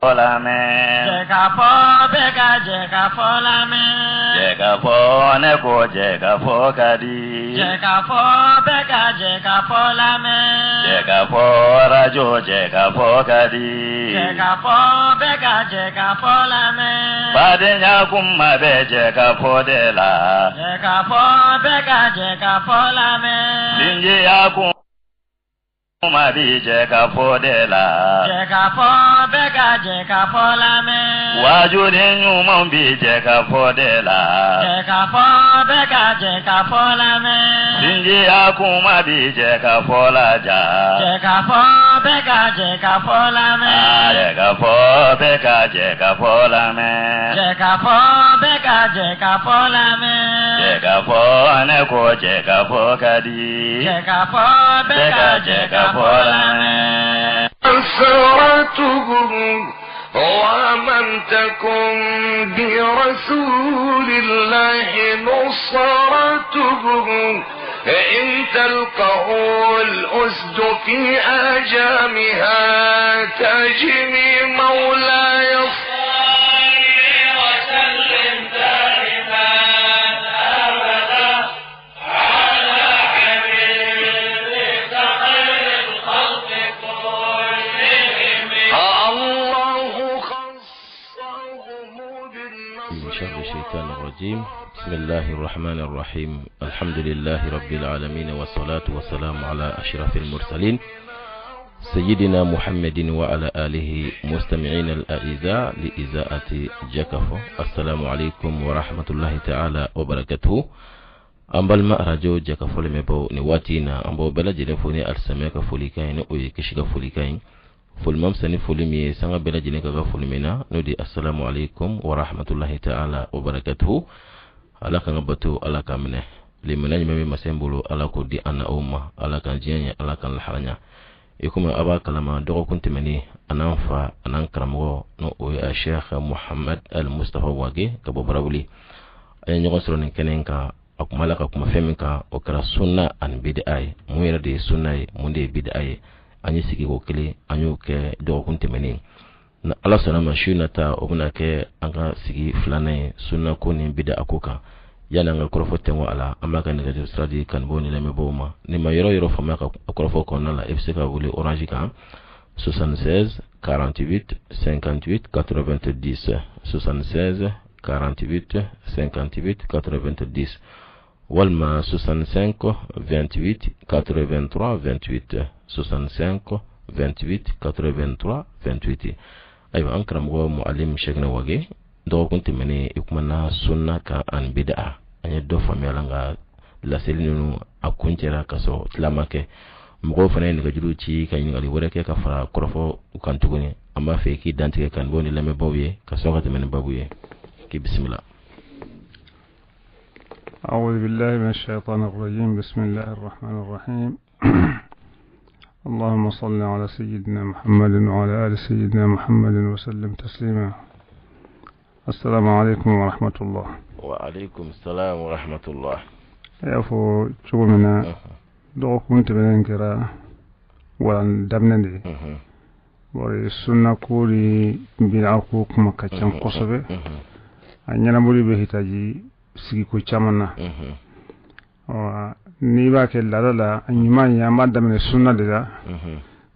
Folame Jeka bega jeka folame Jeka neko jeka kadi Jeka bega jeka folame Jeka rajo jeka kadi Jeka bega jeka folame Badenya kumma be jeka dela Jeka bega jeka folame Linje yakum Madi jeka dela Jeka bega jeka folame Wajudin nyumon bi jeka dela Jeka bega jeka folame Sinji akuma bi jeka laja Jeka bega jeka folame Jeka bega jeka folame Jeka bega jeka folame Jeka neko jeka kadi Jeka bega jeka أسرتهم ومن تكن برسول الله نصرتهم إن تلقه الأسد في آجامها تجني مولاي بسم الله الرحمن الرحيم الحمد لله رب العالمين والصلاة والسلام على أشرف المرسلين سيدنا محمد وعلى آله مستمعين الأعزاء لإذاعة جكفو. السلام عليكم ورحمة الله تعالى وبركاته. أمبال ما رجو جكفو لمبو نواتينا أمبو بلا جنفوني أرسميك فوليكاين ويكشك فوليكاين fulmam sani fulimi sanga bela jine kaga fulimina nodi assalamu alaikum wa rahmatullahi ta'ala wa barakatuhu. Ala kan batu ala kamne limana nyame masembulu ala ko di ana umma ala kan jinya ala kan laharanya ikuma aba kalama dogo kuntimani ananfa anan karamo no o ya Sheikh Muhammad al-Mustafa wage kabo barawli ay nyogo soronin kenenka akumala ka kuma feminka o kara sunna an bid'ah mu yara de sunna mu de bid'ah anyi sigi ko kele anyo ke do kunte meni na Allah salama shuna ta obuna ke anga sigi flane sunna ko ni bida akoka yana nga korofo tengo ala amaka ni gajo stradi kan boni le meboma ni ma yoro fama ka korofo ko nala FC ka wuli orange ka 76 48 58 90 76 48 58 90 Walma 65 28 83 28 65 28 83 28. Aywa an karamgo muallim shegna wage do kunti mene ikmana sunna ka an bid'a anya do famela nga la selinu akuntera kaso tlamake mgo fana ni gajuru ci kan ngali wurake ka fara korofo ukantuguni amma fe ki dantike kan boni lame bawye kaso ka mene babuye ki bismillah. أعوذ بالله من الشيطان الرجيم بسم الله الرحمن الرحيم اللهم صل على سيدنا محمد وعلى آل سيدنا محمد وسلم تسليما. السلام عليكم ورحمة الله. وعليكم السلام ورحمة الله. يافو شغلنا دو كنت بننكرا وان دمنندي وري السنة كوري بلعكو كما كتشان قصبه أنينا بولي بهتاجي sigi ko chamana wa ni ba ke la anyima ya madam ne sunna de la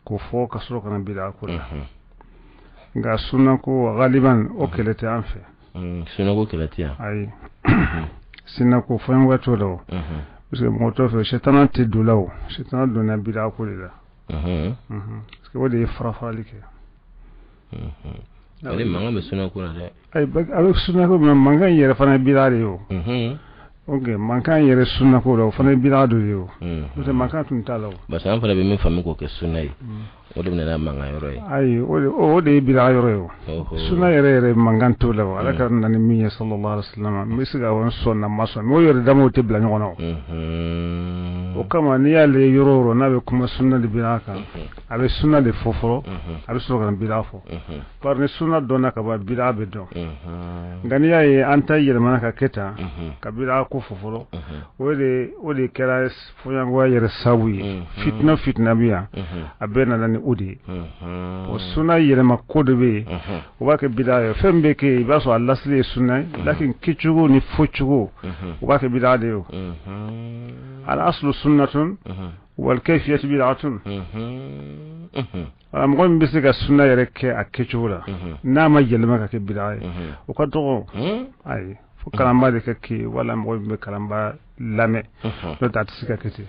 ko fo ka soro kana bida ko ga sunna ko galiban o kelete anfe sunna ko kelete ay sunna ko fo ngwato do parce que moto fe shetana te dulaw shetana do na bida ko la parce que wodi farafalike ale manga be sunna ko la de ay bag avec sunna ko manga yere fana bida de yo okay mankan yere sunna ko do fana bida do yo parce mankan tun talaw ba san fana be min fami ko ke sunna yi o de na manga yoro yi ay o de bida yoro yo sunna yere mangan to law ala kan nan mi sallallahu alaihi wasallam misiga won sonna maso mo yore damo te bla ngono o kama ni yale yoro na be kuma sunna de bida ka abe sunna de foforo abe so kan bida fo par ne sunna dona ka ba bida be do ngani yayi anta yere mana ka keta ka bida ko ko foforo o de kɛra foyangoya yɛrɛ sabu ye fitna biya a bɛɛ nana ni o de ye o sunna yɛlɛma ko de bɛ yen o b'a kɛ bida ye fɛn bɛ kɛ i b'a sɔrɔ a lasili ye sunna ye lakin kɛcogo ni fɔcogo o b'a kɛ bida de ye o al aslu sunnatun wal kayfiyatu bid'atun mɔgɔ min bɛ se ka sunna yɛrɛ kɛ a kɛcogo la n'a ma yɛlɛma ka kɛ bida ye o ka dɔgɔ ayi fo kalanba de ka kɛ wala mɔgɔ min bɛ kalanba lamɛn n'o tɛ a tɛ se ka kɛ ten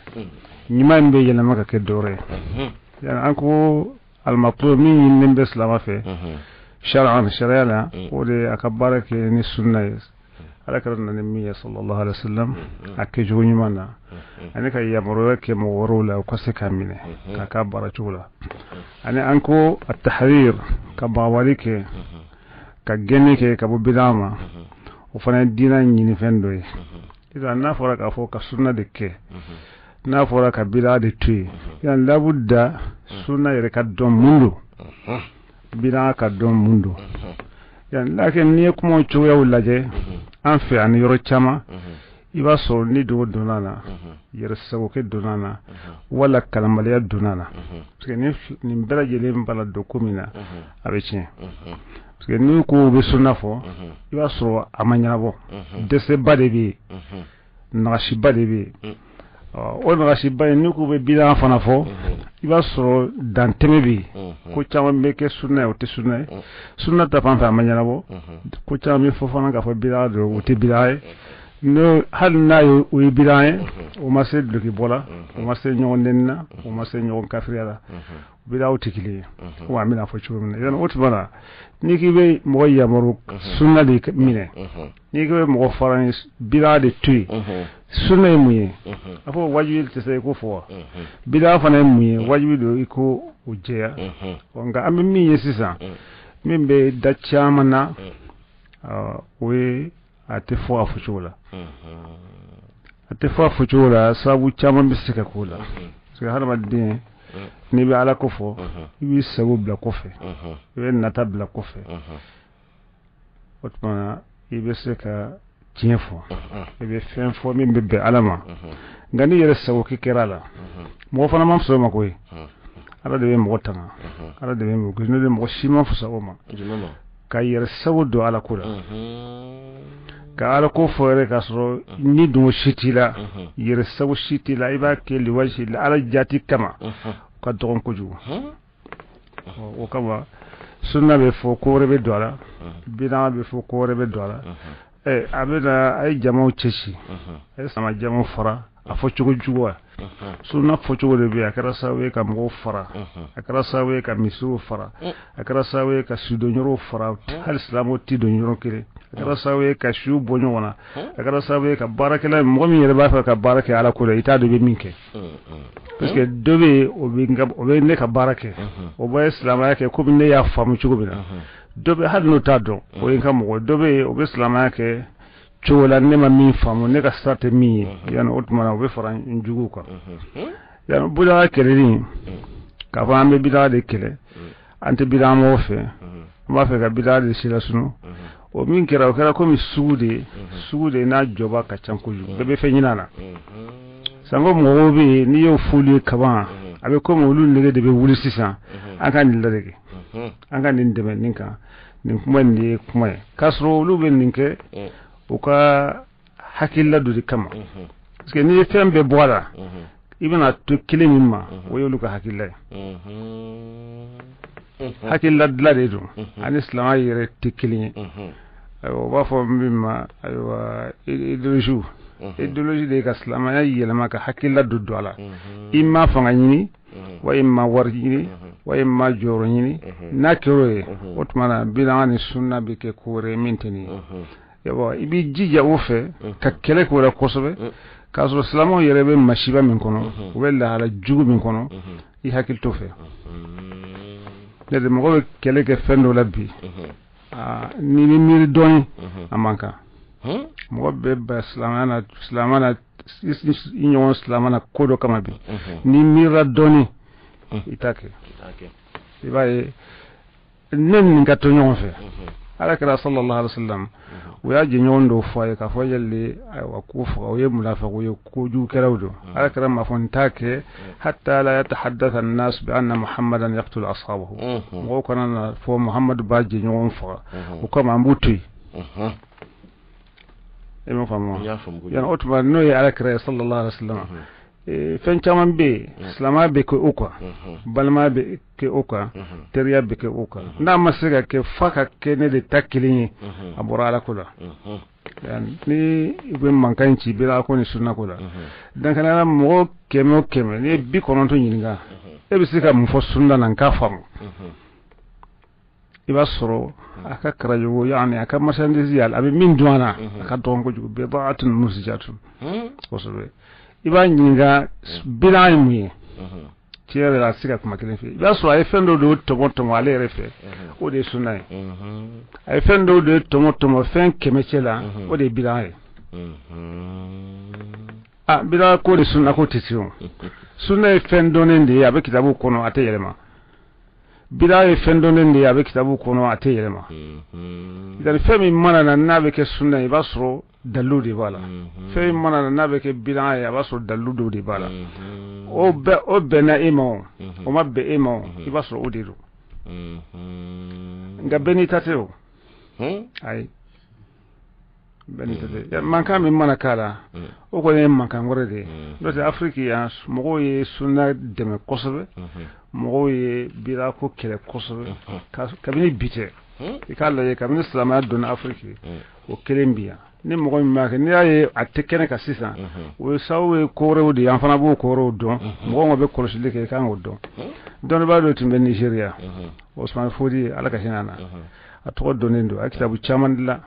ɲuman in bɛ yɛlɛma ka kɛ dɔwɛrɛ ye an ko alimato min ɲininen bɛ silama fɛ sariya la o de a ka baara kɛ ni sunna ye ala kɛra nana min ye sallallahu alaihi wasallam a kɛcogo ɲuman na ani ka yamaruya kɛ mɔgɔ wɛrɛw la u ka se k'a minɛ k'a ka baara cogo la ani an ko a tahrir ka bagawali kɛ ka gɛnni kɛ ka bɔ bid'a ma o fana ye diinɛ ɲini fɛn dɔ ye n'a fɔra k'a fɔ ka sunna de kɛ n'a fɔra ka bid'a de to yen yan labudda sunna yɛrɛ ka dɔn mun don bid'a ka dɔn mun don yan lakin n'i ye kumaw cogoyaw lajɛ an fɛ ani yɔrɔ caman i b'a sɔrɔ ni dogo donna na yɛrɛ sagokɛ donna na wala kalanbaliya donna na parce que nin bɛɛ lajɛlen b'a la don ko min na a bɛ tiɲɛ parce que n'u ko u bɛ sunna fɔ i b'a sɔrɔ a ma ɲɛnabɔ dɛsɛba de bɛ yen nagasiba de bɛ yen o nagasiba in n'u ko u bɛ bid'a fana fɔ i b'a sɔrɔ dantɛmɛ bɛ yen ko caman bɛ kɛ sunna ye o tɛ sunna ye sunna ta fan fɛ a ma ɲɛnabɔ ko caman bɛ fɔ fana k'a fɔ bid'a don o tɛ bid'a ye hali n'a ye o ye bid'a ye o ma se dulokibɔ la o ma se ɲɔgɔn nɛni na o ma se ɲɔgɔn kafiriya la bid'aw tɛ kelen ye komi an bɛna fɔ cogo min na yanni o tuma na n'i k'i bɛ mɔgɔ yamaru sunna de minɛ n'i k'i bɛ mɔgɔ fara ni bid'a de to yen sunna ye mun ye a fɔ wajibi tɛ se i ko fɔ wa bid'a fana ye mun ye wajibi don i ko o jɛya nka an bɛ min ye sisan min bɛ da caman na o ye a tɛ fɔ a fɔcogo la a tɛ fɔ a fɔcogo la sababu caman bɛ se ka k'o la parce que hadamaden n'i bɛ ala ko fɔ i b'i sago bila kɔfɛ i bɛ nata bila kɔfɛ o tuma i bɛ se ka tiɲɛ fɔ i bɛ fɛn fɔ min bɛ bɛn ala ma nka n'i yɛrɛ sago kɛra a la mɔgɔ fana ma fisa o ma koyi ala de bɛ mɔgɔ tanga ala de bɛ mɔgɔ ne de mɔgɔ si ma fisa o ma ka yɛrɛ sago don ala ko la ka ala ko fɔ yɛrɛ k'a sɔrɔ ni dongo si t'i la yɛrɛ sago si t'i la i b'a kɛ liwaji la ala jati kama ka dɔgɔn kojugu o kama sunna bɛ fɔ ko wɛrɛ bɛ don a la bid'a bɛ fɔ ko wɛrɛ bɛ don a la a bɛ na a ye jamaw cɛsi a ye sama jamaw fara a fɔ cogo jugu wa sunna fɔcogo de bɛ yen a kɛra sababu ye ka mɔgɔw fara a kɛra sababu ye ka misiw fara a kɛra sababu ye ka sudonyɔrɔw fara hali silamɛw tɛ don yɔrɔ kelen a kɛra sababu ye ka siw bɔ ɲɔgɔn na a kɛra sababu ye ka baarakɛla mɔgɔ min yɛrɛ b'a fɛ ka baara kɛ ala ko la i t'a dɔn i bɛ min kɛ parce que dɔ bɛ yen o bɛ ne ka baara kɛ o bɛ silamɛya kɛ komi ne y'a faamu cogo min na dɔ bɛ hali n'o t'a dɔn o ye n ka mɔgɔ dɔ bɛ yen o bɛ silamɛya kɛ cogo la ne ma min faamu ne ka sira tɛ min ye yanni o tuma na o bɛ fara n juguw kan yanni bid'a kɛlɛli k'a fɔ an bɛ bid'a de kɛlɛ an tɛ bid'a mɔgɔw fɛ an b'a fɛ ka bid'a de silasunu o min kɛra o kɛra komi sugu de n'a jɔba ka ca kojugu bɛɛ bɛ fɛn ɲini a la sanko mɔgɔw bɛ yen n'i y'o f'olu ye kaban a bɛ komi olu nege de bɛ wuli sisan an ka nin ladege an ka nin dɛmɛ nin kan nin kuma nin de ye kuma ye k'a sɔrɔ olu bɛ nin kɛ u ka hakilila dɔ de kama parce que n'i ye fɛn bɛɛ bɔ a la i bɛna to kelen min ma o y'olu ka hakilila ye hakilila dilan de don ani silamɛya yɛrɛ tɛ kelen ye o b'a fɔ min ma ayiwa idéologie de ye ka silamɛya yɛlɛma ka hakilila don a la i ma fanga ɲini wa i ma wari ɲini wa i ma jɔyɔrɔ ɲini n'a kɛr'o ye o tuma na bid'a ni sunna bɛ kɛ ko wɛrɛ ye min tɛ nin ye i b'i jija o fɛ ka kɛlɛ k'o la kosɛbɛ k'a sɔrɔ silamɛw yɛrɛ bɛ masiba min kɔnɔ u bɛ lahala jugu min kɔnɔ i hakili t'o fɛ ne de mɔgɔ bɛ kɛlɛ kɛ fɛn dɔ la bi n'i bɛ miiri dɔɔnin a man kan mɔgɔ bɛ ba silamɛya na i ɲɔgɔn silamɛya na ko dɔ kama bi n'i miirila dɔɔnin i t'a kɛ i b'a ye ne nin ka to ɲɔgɔn fɛ ala kira sallallahu alaihi wasallam o ya jinyon do fo ka fo yalle wa kufa o ye munafiqu ye ko ju kerawdo ala kira ma fon take hatta la yatahaddatha an-nas bi anna muhammadan yaqtul ashabahu o kana fo muhammad ba jinyon fo o ko ma mbuti e mo famo yana otuma no ya ala kira sallallahu alaihi wasallam fen caman be islama be ke uka balma be ke uka teriya be ke uka na masiga ke faka ke ne de takilin abura ala kula ni ibe mankanci bira ko ni sunna kula dan kana mo keme ni bi kononto nyinga e bi sika mu fo sunna nan ka famu iba soro aka karajo yani aka marchandise yal abi min duana aka don ko jugo bidatun musjatun osobe iba nyinga bila muye tiere la sika kuma kelen fi ya so ay fendo do tomotomo ale refe o de sunay ay fendo do tomotomo fen kemechela o de bila bila ko de sunna ko tisiyo sunay fendo nende abe kitabu kono ate yelema bila fendo nende abe kitabu kono ate yelema dar femi mana na nabe ke sunna iba so dallu di bala fe mana na be ke bila ya baso dallu do di bala o be na imo o mabbe imo ki baso o diru nga benitateo ay benitate ya manka mi mana kala o ko ne manka ngore de do te afrique ya mo ye sunna de me kosobe mo ye bila ko kele kosobe ka bi bite ikalla ye kamni islama don afrique o kelembia ni mɔgɔ min b'a kɛ n'i y'a ye a tɛ kɛnɛ kan sisan o ye sababu ye kɔɔrɛw de ye an fana b'o kɔɔrɛw dɔn mɔgɔ bɛ kɔlɔsili kɛ i kan k'o dɔn dɔnnibaa dɔ tun bɛ Nigéria Osman Fodi ala ka hinɛ na a tɔgɔ dɔnnen don a ye kitabu caman dilan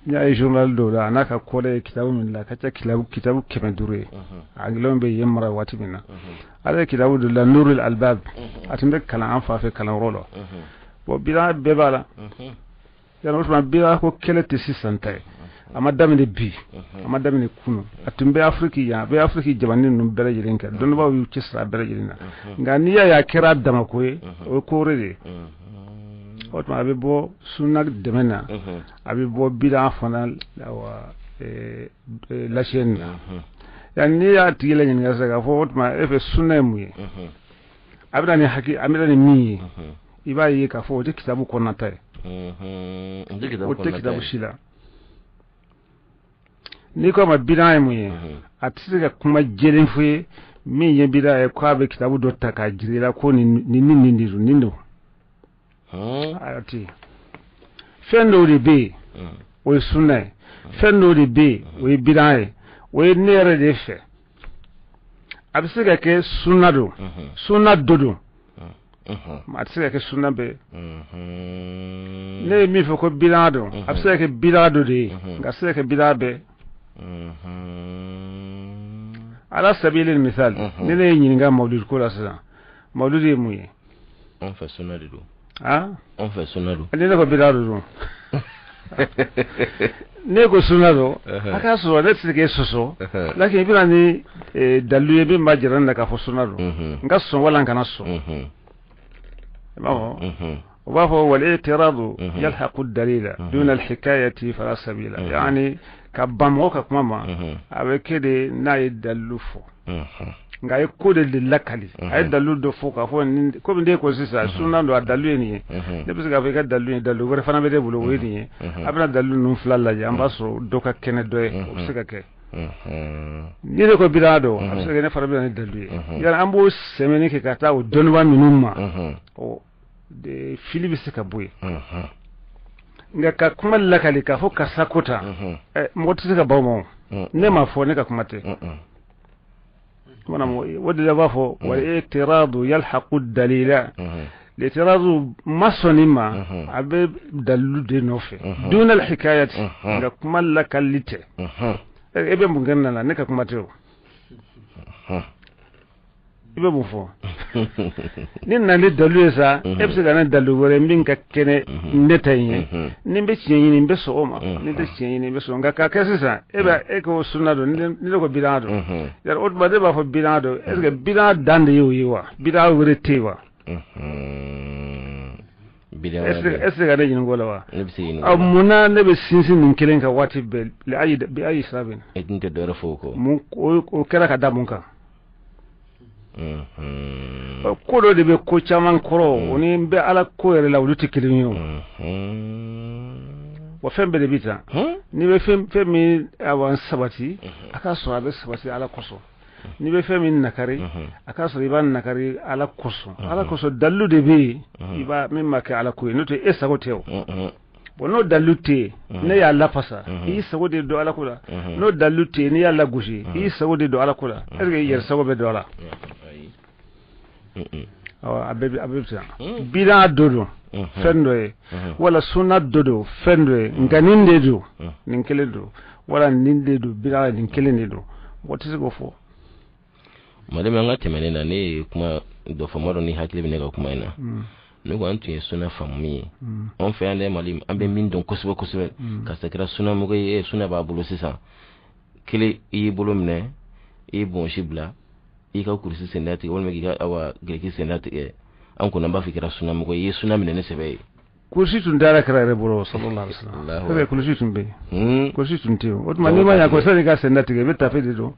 n'i y'a ye journal dɔw la a n'a ka kɔrɛ ye kitabu min dilan a ka ca kitabu 500 ye a gilanw bɛ yen mara waati min na ale ye kitabu dɔ dilan Nurul Albab a tun bɛ kalan an fa fɛ kalanyɔrɔ la bon bila bɛɛ b'a la yanni o tuma bila ko kɛlɛ tɛ sisan ta ye a ma daminɛ bi a ma daminɛ kunu a tun bɛ Afrique yan a bɛ Afrique jamana ninnu bɛɛ lajɛlen kɛ dɔnnibaaw y'u cɛsiri a bɛɛ lajɛlen na nka n'i y'a ye a kɛra damako ye o ye koore de ye o tuma a bɛ bɔ sunna dɛmɛ na a bɛ bɔ bida fana lasiyɛni na yanni n'i y'a tigi la ɲininka sisan k'a fɔ o tuma e fɛ sunna ye mun ye a bɛ na ni min ye i b'a ye k'a fɔ o tɛ kitabu kɔnɔnata ye o tɛ kitabu si la n'i ko ma bida ye mun ye a tɛ se ka kuma jɛlen fɔ ye min ye bida ye k'a bɛ kitabu dɔ ta k'a jira i la ko nin de don nin don a ti fɛn dɔw de bɛ yen o ye sunna ye fɛn dɔw de bɛ yen o ye bida ye o ye ne yɛrɛ de fɛ a bɛ se ka kɛ sunna don sunna dɔ don a tɛ se ka kɛ sunna bɛɛ ne ye min fɔ ko bida don a bɛ se ka kɛ bida dɔ de ye nka a tɛ se ka kɛ bida bɛɛ ala sabili misal ne ye ɲininka mawlid ko la sisan mawlid ye mun ye an fɛ sunna de don an fɛ sunna don ne ko bida don ne ko sunna don a k'a sɔrɔ ne tɛ se k'e sɔsɔ lakin i bɛna ni dalilu ye min b'a jira ne la k'a fɔ sunna don n ka sɔn wala n kana sɔn i b'a fɔ o b'a fɔ wal i'tiradu yalhaqu dalila duna al-hikayati fala sabila yani ka ban mɔgɔ ka kuma ma a bɛ kɛ de n'a ye dalilu fɔ nka a ye ko de lakali a ye dalilu dɔ fɔ k'a fɔ komi ne ko sisan sunna don a dalilu ye nin ye ne bɛ se k'a fɔ i ka dalilu ye dalilu wɛrɛ fana bɛ ne bolo o ye nin ye a bɛna dalilu ninnu fila lajɛ an b'a sɔrɔ dɔ ka kɛnɛ dɔ ye o bɛ se ka kɛ ni ne ko bida dɔn a bɛ se ka kɛ ne fana bɛ na ni dalilu ye yala an b'o sɛmɛni kɛ ka taa o dɔnnibaa ninnu ma fili bɛ se ka bɔ yen nka ka kuma lakali k'a fɔ karisa ko ta mɔgɔ tɛ se ka baw ma ne m'a fɔ ne ka kuma tɛ o de la b'a fɔ wal i'tiradu yalhaqu dalila l'i'tiradu ma sɔnni ma a bɛ dalilu de nɔfɛ duna al-hikayati nka kuma lakali tɛ e bɛ mun kɛ ne la ne ka kuma tɛ o i bɛ mun fɔ ni na ne dalilu ye sa e bɛ se ka ne dalilu wɛrɛ min ka kɛnɛ ne ta in ye ni n bɛ tiɲɛ ɲini n bɛ sɔn o ma ni n tɛ tiɲɛ ɲini n bɛ sɔn nka k'a kɛ sisan e ko sunna don ni ne ko bida don yɛrɛ o tuma ne b'a fɔ bida don est ce que bida dan de y'o ye wa bida wɛrɛ tɛ yen wa est-ce que ga yin gola wa ne bisi yin muna ne be sinsin nin kelen ka wati be li ayi bi ayi sabin edin te do rafo ko mun o kera ka damun ka ko do de be ko chaman koro oni be ala ko yere la wuluti kilin yo wa fembe de bita ni be femi awan sabati aka so abe sabati ala koso ni be femi nakari aka so iban nakari ala koso dallu de be iba mimma ka ala ko no te esago tew bono dalute ne ya la pasa yi sago de do ala kula no dalute ne ya la gushi yi sago de do ala kula erge yer sago be do ala abebi bida dodo fendoe wala sunna dodo fendoe nganinde do ninkele do wala ninde do bida ninkele do what is go for madame anga temene na ne kuma do famaro ni hakile bine ga kuma ina ne ko antu sunna fammi on fait ande malim ambe min don kosobe ka sakira sunna mo go sunna ba bulu sisa kile yi bulu mne yi bon shibla i ka kursi sendati wala megi ga awa greki sendati an ko namba fikira sunna mo ko yi sunna min ne sebe kursi tun dara karare boro sallallahu alaihi wasallam sebe kursi tun be kursi tun tiyo o ma ni ma ya ko sani ga sendati ge beta fede do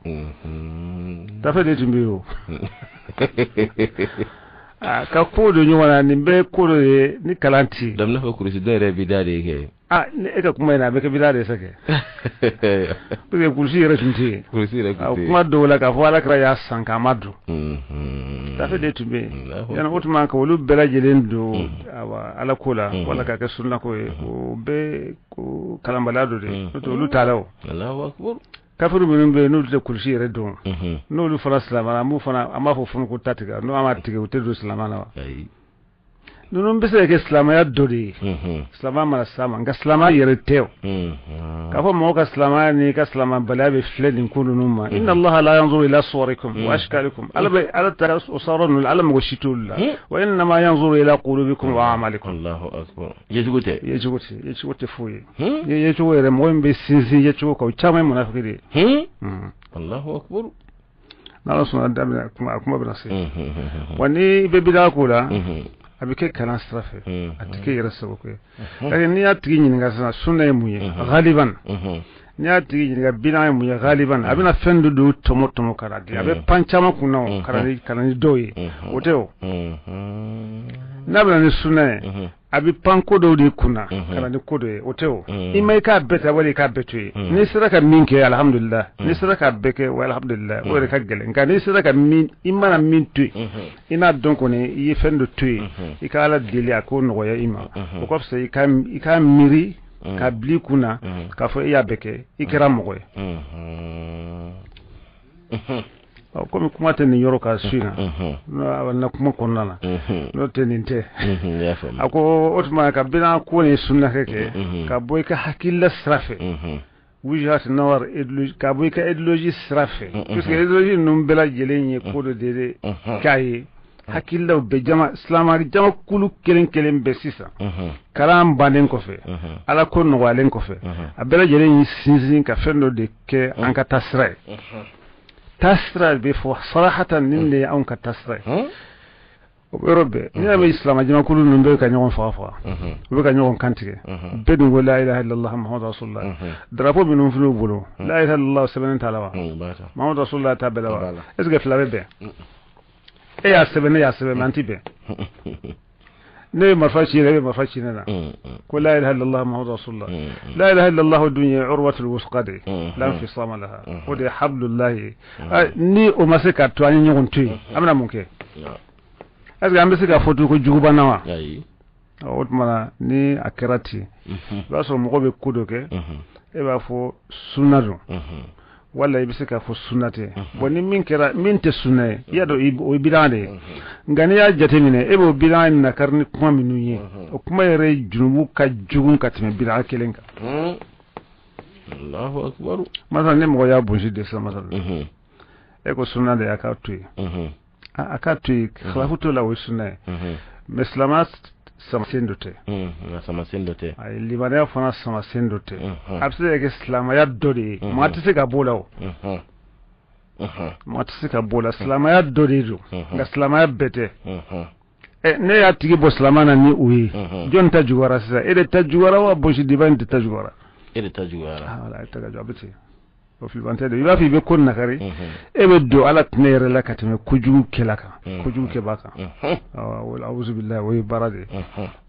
ta fede tun be yo ka ko do nyona ni be ko do ni kalanti dam na fa kursi do re bidade ke ne ka kuma ina be ka bidade sake be kursi re tun tiyo kursi re kuma do la ka fo ala kra ya sanka madu ta fede tun be yana otuma ka wolu bela jelen do awa ala kula wala ka sunna ko be ko kalambala do de to lu talaw Allahu akbar kafiru minun be no de kursi re do no lu fara salama mu fana amma fo fun ko tatiga no ama tige o te do salama na nunun bisa ke islama ya dori islama mara sama nga islama yere tew ka fo mo ka islama ni ka islama bala be fledin kunu numma inna allaha la yanzuru ila suwarikum wa ashkalikum ala tara usarun ala mo shitulla wa inna ma yanzuru ila qulubikum wa a'malikum Allahu akbar yejugote fuye yejugo mo mbe sinzi yejugo ko chama munafikiri Allahu akbar nala suna dabna kuma binasi wani be bida kula abike kana strafe atike yarasabu ko kare ni atigi nyinga sana sunna muye galiban ni atigi nyinga bina muye galiban abina fendu do tomo kara di abe panchama kuno kara ni doyi oteo nabana ni sunna abi panko do di kuna kara ni kodo oteo imai ka beta wali ka betu ni siraka minke alhamdulillah ni siraka beke wa alhamdulillah wala ka gele nka ni siraka min imana min tu ina donc ne yi fendo tu ikala deli ako no ya ima o ko se ikam miri ka bli kuna ka fo ya beke ikira mo ko kuma te ni yoro ka suina na kuma konnana no te ninte ako otuma ka bina ko ni sunna keke ka boy ka hakilla srafe wijhat nawar ideology ka boy ka ideology srafe parce que ideology num bela jelenye ko do dede kay hakilla be jama islamari jama kulu kelen be sisa karam banen ko fe ala ko no walen ko fe abela jelenye sinzin ka fendo de ke an ka tasra tasra be fo sarahatan ninde an ka tasra Europe ni am islam ajma kulu numbe ka nyon fa be ka nyon kantige be du la ilaha illallah muhammadu rasulullah drapo bi non fulu bolo la ilaha illallah subhanahu wa ta'ala muhammadu rasulullah tabala est-ce que flabe be e ya sebe mantibe ne mafachi na ko la ilaha illallah muhammadu rasulullah la ilaha illallah dunya urwatul wusqadi la infisama laha wa de hablullah ni o maseka to anyi nyon tu amna munke est-ce que ambe sika foto ko juguba nawa o tuma ni akirati ba so mo be kudoke e ba fo sunado wala ibise ka fo sunnate boni min kera min te sunne yado o bidande ngani ya jatemine e bo bidande na karni kuma minunye o kuma yere junubu ka jugun ka time bid'a kelenka Allahu akbar masal ne mo ya bonji de sa masal e ko sunnade akatu akatu khlafuto la wo sunne meslamas sama sendote ay libane fana sama sendote abse ke islama ya dori matise ka bolaw matise ka bola islama ya dori do ga islama ya bete ne ya tigi bo silamana ni uyi jon ta jugora sisa ede ta jugora wa boshi diban ta jugora ede ta jugora wala ta ga jabati o fi bante de yafi be kon nakari e be do ala tnere la katme kuju kelaka kuju ke baka wala auzu billahi wa barade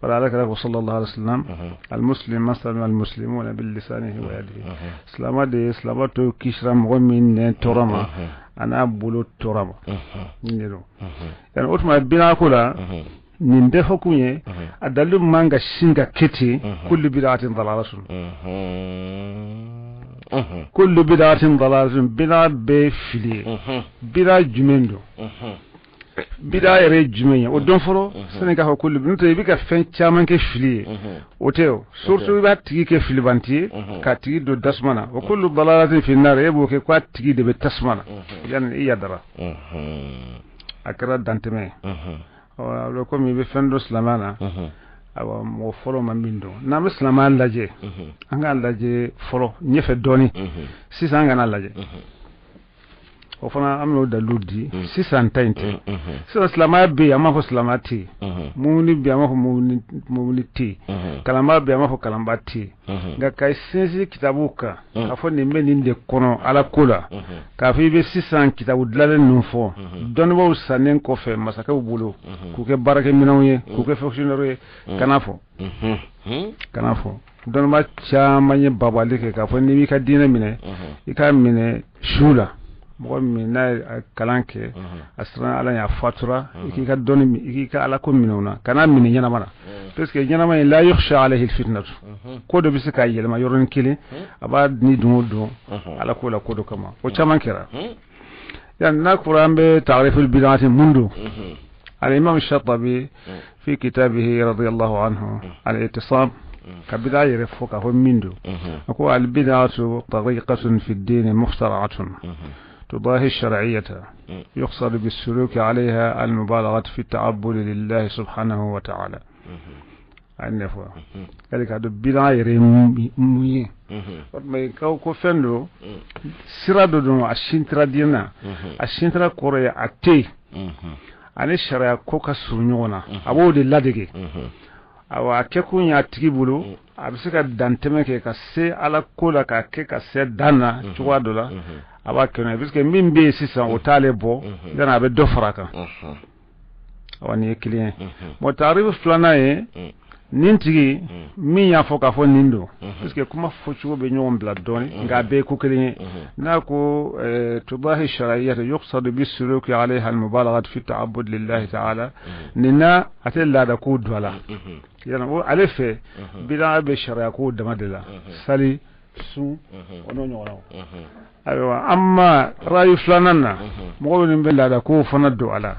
baraka sallallahu alaihi wasallam al muslim masalan al muslimuna bil lisanihi wa yadihi islama de islama to kishra mo min ne torama ana bulu torama niro yan utma bina kula nin de hukunye adalu manga singa kiti kullu bid'atin dalalatun kullu bid'atin dalalatun bid'a be fili bid'a jumendo bid'a yere jumenya o don foro senega ko kullu binto bika fen chaman ke fili o teo surtout ba tigi ke fili banti ka tigi do dasmana wa kullu dalalatin fi nar yebo ke kwa tigi de be tasmana yan iya dara akra danteme lo ko mi be fendo slamana awa mo folo mamindo na muslima laje anga laje folo nyefe doni sisa anga na laje o fana amno daludi sisa ntainte sisa slama be ama ko slama ti muni be ama ko muni ti kalamba be ama ko kalamba ti ga kai sensi kitabuka afo ni meni de kono ala kula ka fi be sisa kitabu dlalen nufo don bo sanen ko fe masaka bulo ku ke barake minawye ku ke fonctionnaire kanafo kanafo don ma chamanye babali ke ka fo ni wi ka dina mine ika mine shula mo mina kalanke asran ala ya fatura ikika doni ikika ala ko minona kana min nyana mara parce que nyana ma la yukhsha alayhi alfitnatu ko do bisika yelma yoron kili aba ni dumo ala ko la ko do kama o chaman kera yan na kurambe ta'rif albid'at mundu al-imam ash-shatibi fi kitabihi radiyallahu anhu al-i'tisam كبداية يرفقه هو مندو أقول البدعة طريقة في الدين مخترعة تضاهي الشرعية يقصد بالسلوك عليها المبالغة في التعبد لله سبحانه وتعالى النفوة ذلك هذا بدعة يرمي ما يكاو كفندو سرادو دون الشنترا دينا الشنترا كوريا أتي أنا الشرعية كوكا سونيونا أبو دي لاديكي awa kekun ya tigi bulu abisika danteme ke ka se ala kola ka ke ka se dana tuwa dola aba kena biske min be sisan o tale bo dana be do faraka awani client mo tarif flana ye nintigi min ya foka fo nindo biske kuma fo chuo be nyom bla doni nga be ku client na ko tubahi shar'iyyah yuqsad bis suluki alayha al mubalaghat fi ta'abbud lillahi ta'ala nina atella da ku dola yana o alefe bila be sharia ko damadela sali su ono nyoro aywa amma rayu flanana mo woni bella da ko fanado ala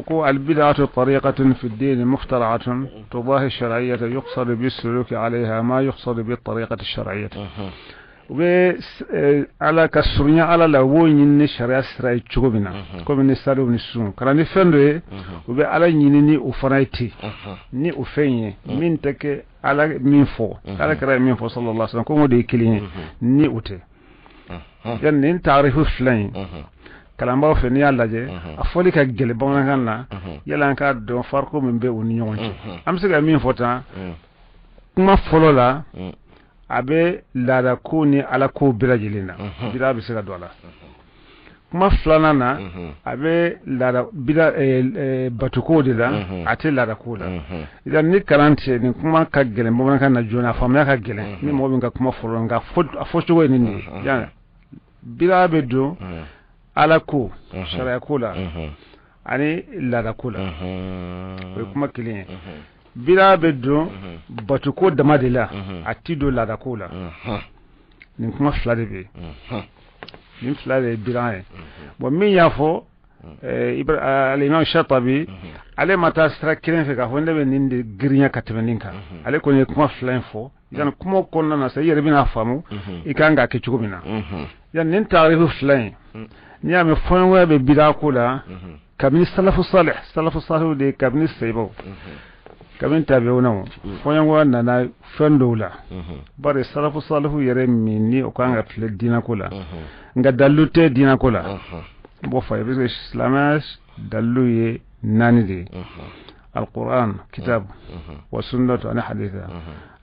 ko al bid'atu tariqatun fi ad-din mukhtara'atun tudahi ash-shar'iyyah yuqsad bis suluki 'alayha ma yuqsad bi at-tariqati ash-shar'iyyah be ala kasrunya ala la woni ni sharia sira chugobina ko ni salu ni sun karani fendo be ala nyini ni u fanaiti ni u fenye min take ala min fo ala kara min fo sallallahu alaihi wasallam ko mo de kilini ni ute yan nin ta'rifu flan kalamba fe ni alla je afoli ka gele bon kan na yala ka do farko min be woni nyonti am siga min fota kuma folo la abe lada ko ni ala ko birajilina bira bi sega dola kuma flana na abe lada bira batuko de la ate lada ko la idan ni karante ni kuma ka gele mo kan na jona famya ka gele ni mo binga kuma folo nga foto we ni ya bira be do ala ko shara ko la ani lada ko la kuma kilin bira be do batuko damadela atido la da kola ni kuma flade be ni flade bira bo min ya fo al-imam Shatibi ale mata stra kiren fe ka honde be ninde grinya katmeninka ale ko ne kuma flan fo yan kuma konna na sai yerbina famu ikanga ke chugumina yan nin tarifu flan ni am fon wa be bira kola kabni salafu salih de kabni saybo kamin tabiuna foyango nana fendola bare salafu salihu yere minni o kanga tle dina kula nga dalute dina kula bo fay bi islamas daluye nani de القرآن كتاب والسنة أنا حديثة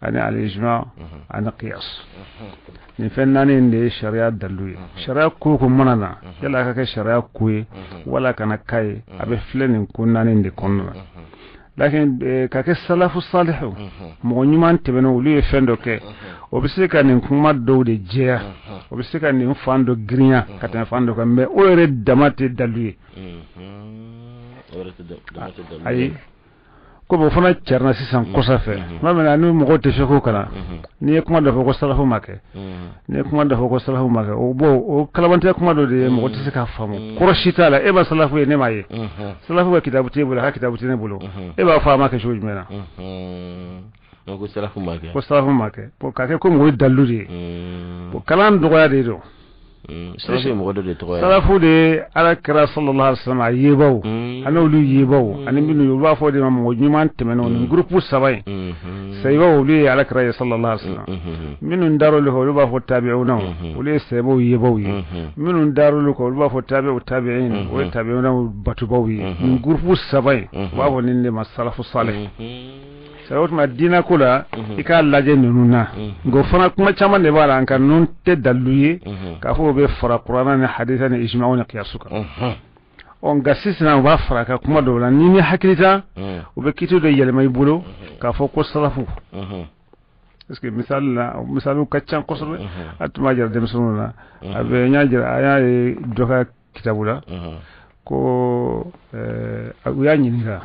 أنا على الإجماع أنا قياس نفناني ندي شريعة دلوية شريعة كوكو منانا يلا كاكي شريعة كوي ولا كان كاي أبي فلن كنا ندي كنا لكن كاكي السلف الصالح مغنيمان تبنو لي فندوكي وبسيكا نكما دو دي جيا وبسيكا نفاندو غريا كاتن فاندو كمبي أوريد دماتي دلوية أي ko bo fana cerna sisan kosafe mamena ni mo gote shoko kana ni kuma da ko salafu make ni kuma da ko salafu make o bo o kalabante kuma do de mo gote sika famu koroshita la e ba salafu ne maye salafu ba kitabu te bula ha kitabu te ne bulo e ba fa make shoji mena ko salafu make ko kake ko mo daludi ko kalan do ya de do salafu de ala kira sallallahu alaihi wasallam ayebaw anolu yebaw ani minu yoba fo de mo nyuman temeno ni groupe sabay saybaw li ala kira sallallahu alaihi wasallam minu ndaro le ho yoba fo tabi'una ule saybaw yebaw minu ndaro le ko yoba fo tabi'in o tabi'una batubaw ni groupe sabay wa fo ni masalafu salih sayot ma dina kula ika laje nununa go fana kuma chama ne bala an kan nun te daluye ka fo be fara qur'ana ni haditha ni ijma'u ni qiyasuka on gasisna ba fara ka kuma do la ni hakilita o be kitu do yele may bulo ka fo ko salafu est ce que misalu kaccan qosre atuma jar dem sununa abe nyaajer aya doka kitabula ko ya nyinga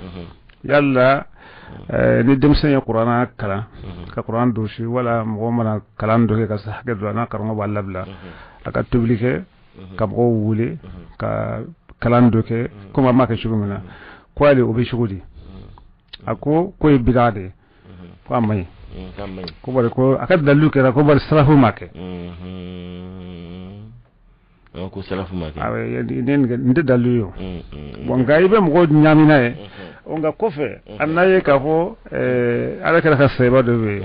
yalla ni demsen qur'ana kala ka qur'an do shi wala mo mana kalan do ka sa ga do na karma wala bla aka publique ka bo wule ka kalan do ke kuma ma ka shugo mena ko ali obi shugudi ako ko bidade ko amay ko bare ko aka dalu ke ko bare salafu make ko salafu make awe nde dalu yo bon gaibe mo nyamina e onga kofe annaye ka fo ala kala ka seba do be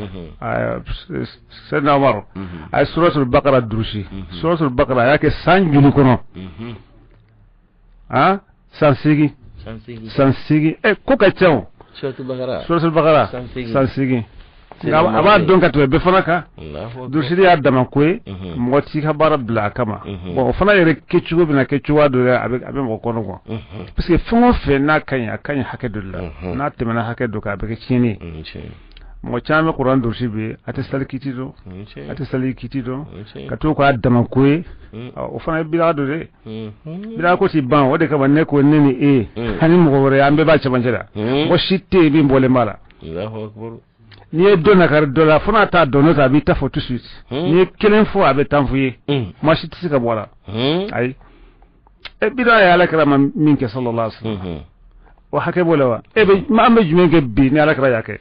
sedna war ay suratul baqara drushi suratul baqara yake sanjulu kono ha sansigi ko ka chaw suratul baqara sansigi aba don ka to be fana ka dursiri adama koy mo ti ka bara bla kama bon fana yere kechugo bina kechuwa do abe mo kono ko parce que fon fe na kanya hakedulla na temena hakedu ka be chini mo chame qur'an dursi be ate salikiti do ka to ko adama koy o fana bila do de bila ko ti ban o de ka banne ko neni hani mo wore ambe ba chabanjira mo shitte bi mbole mala Allahu akbar ni donna kar dola fona ta donno ta bi ta fo tout de suite ni kelen fo abe tanfuye ma shi tsika bola ay e bida ya ala kara min ke sallallahu alaihi wasallam wa hake bola wa e be ma ambe jume ke bi ni ala kara yake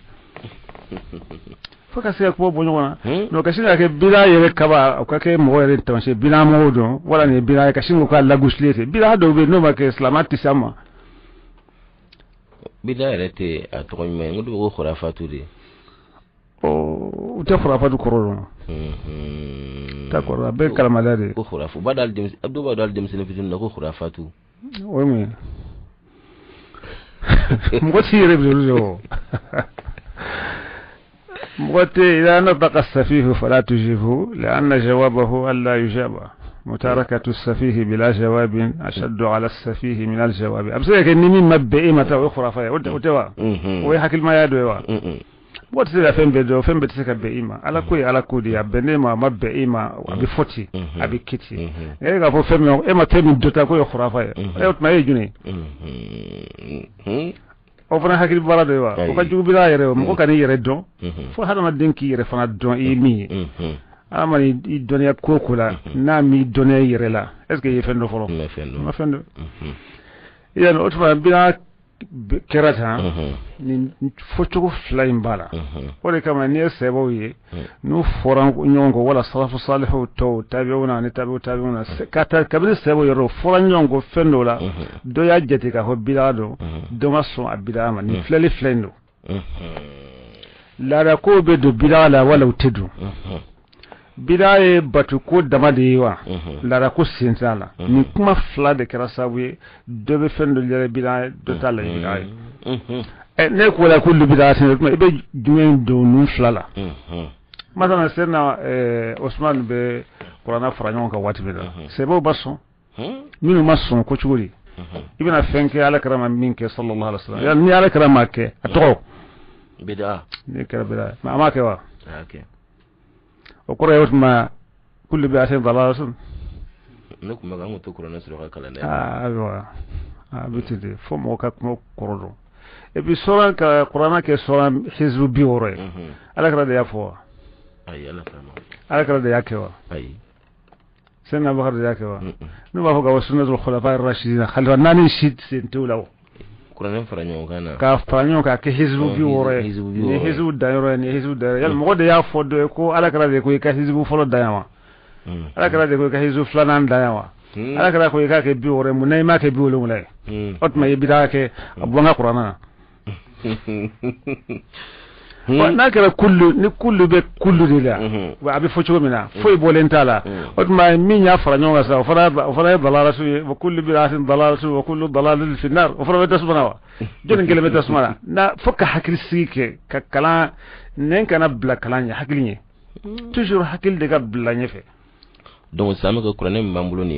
foka se ko bonyo wana no ka shina ke bida yere kaba ka ke mo yere tamashe bida mo do wala ni bida ka shingo ka laguslete bida do be no ma ke islamati sama bida rete a to me ngudu ko khurafatu de uta khurafatu kororo ta korora be kalama dade ko khurafu badal dem abdou badal dem sene fitin ko khurafatu o mi mgoti rebzo مغتي إذا نطق السفيه فلا تجيبه لأن جوابه ألا يجاب متاركة السفيه بلا جواب أشد على السفيه من الجواب أبسيك إني من مبئي متى أخرى فيها وتوا ويحكي ما يدوي مغتي فين بدو فين بتسك بئيما على كوي على كودي أبنيما مبئيما أبي فوتي أبي كيتي إيه كفو فين إما تيم دوتا كوي أخرى فيها إيه ما يجوني ofana hakil balade wa o ka jugu bila yere mo ka ni yere don fo hada ma denki yere fana don e mi amani i donia kokula na mi donia yere la est ce que yefendo folo ma fendo ya no otfa bila kerata ni fochugo flying bala wala kama ni sebo yi no foran nyongo wala salafu salihu to tabiuna ni tabiuna kata kabiri sebo yoro foran nyongo fendo la do ya jeti ka ho bilado do maso abida ma ni fleli flendo la ko be do bilala wala utedu bidaye batu ko dama de yiwa lara ko sintala ni kuma fla de kera sabuye do be fendo lere bidaye do tala bidaye ne ko la kullu bid'atin ibe jumen do nun flala مثلا سيدنا عثمان بقرانا فرانيون كواتي بدا سيبو باسون منو ماسون كوتشوري ابن فنك على كرام منك صلى الله عليه وسلم يعني على كرامك اتو بدا نكرا بدا ما ماك وا اوكي وقرا يوتما كل بياسين ضلالة نكو ما غامو تكرنا سلوكا كلا ايوا بيتي فم وكاك مو كورو ابي سوران كقرانا كسوران حزب بيوري على كرا ديا فو اي الله فهم على كرا ديا كوا اي سنة بخر ديا كوا نما فوق وسنة الخلفاء الراشدين خلوا ناني شيد سنتولو كرنا فرانيون كانا ka franyo ka ke hizbu bi wore ni hizbu dayro ni hizbu dayro yal mo de ya fodo ko ala kala de ko ka hizbu folo dayama ala kala de ko ka hizbu flanan dayama ala kala ko ka ke bi wore mu nay ma ke bi wolo mulay ot ma yibida ke abunga qur'ana wa nakara kullu be kullu dila wa abi focho mina foy bolentala ot ma min ya franyo ga sa fara dalalatu wa kullu bi'atin dalalatu wa kullu dalalin fi nar wa fara tasbana wa jon ngele be tasmana na fokka hakilsi ke ka kala nen kana bla kala nya hakilni toujours hakil de ga bla nya fe donc sama ko kurane mambulo ni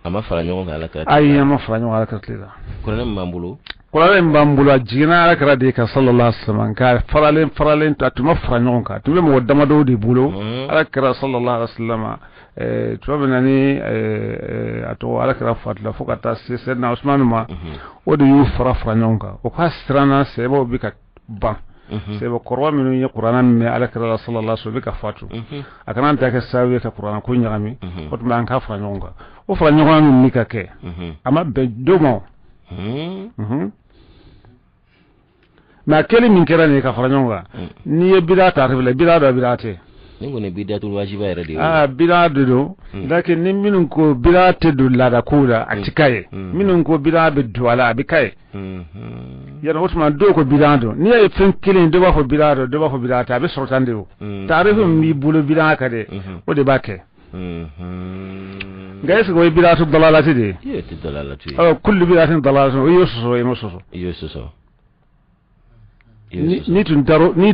ama franyo ga ala ka ay ama franyo ala ka tlida kurane mambulo kurale mbambulo ajina ala kara de ka sallallahu alaihi wasallam ka faralen to atuma franyo ka tume mo dama do de bulo ala kara sallallahu alaihi wasallam to benani ato ala kara fatla fokata sedna usman ma wodi yu franyo ka o ka strana sebo bika ban sebo korwa minu ya qur'ana me ala kara sallallahu alaihi wasallam bika fatu akana ta ka sawe ka qur'ana ko nyami o to man ka franyo ka o franyo ka mi ka ke ama be domo ma kele min kera ne ka franyo ka ni ye bida ta revela bida da bida te ningo ne bidatul wajiba era de bida do lakin ni minun ko bida te do la da kula atikaye minun ko bida be do ala abikaye yana wotuma do ko bida do ni e fen kelen do ba fo bida do ba fo bida ta be sortande o tarifu mi bulu bida ka de o de bake gays ko bida to dalalati de yete dalalati kullu bidatin dalalati o yoso yoso ni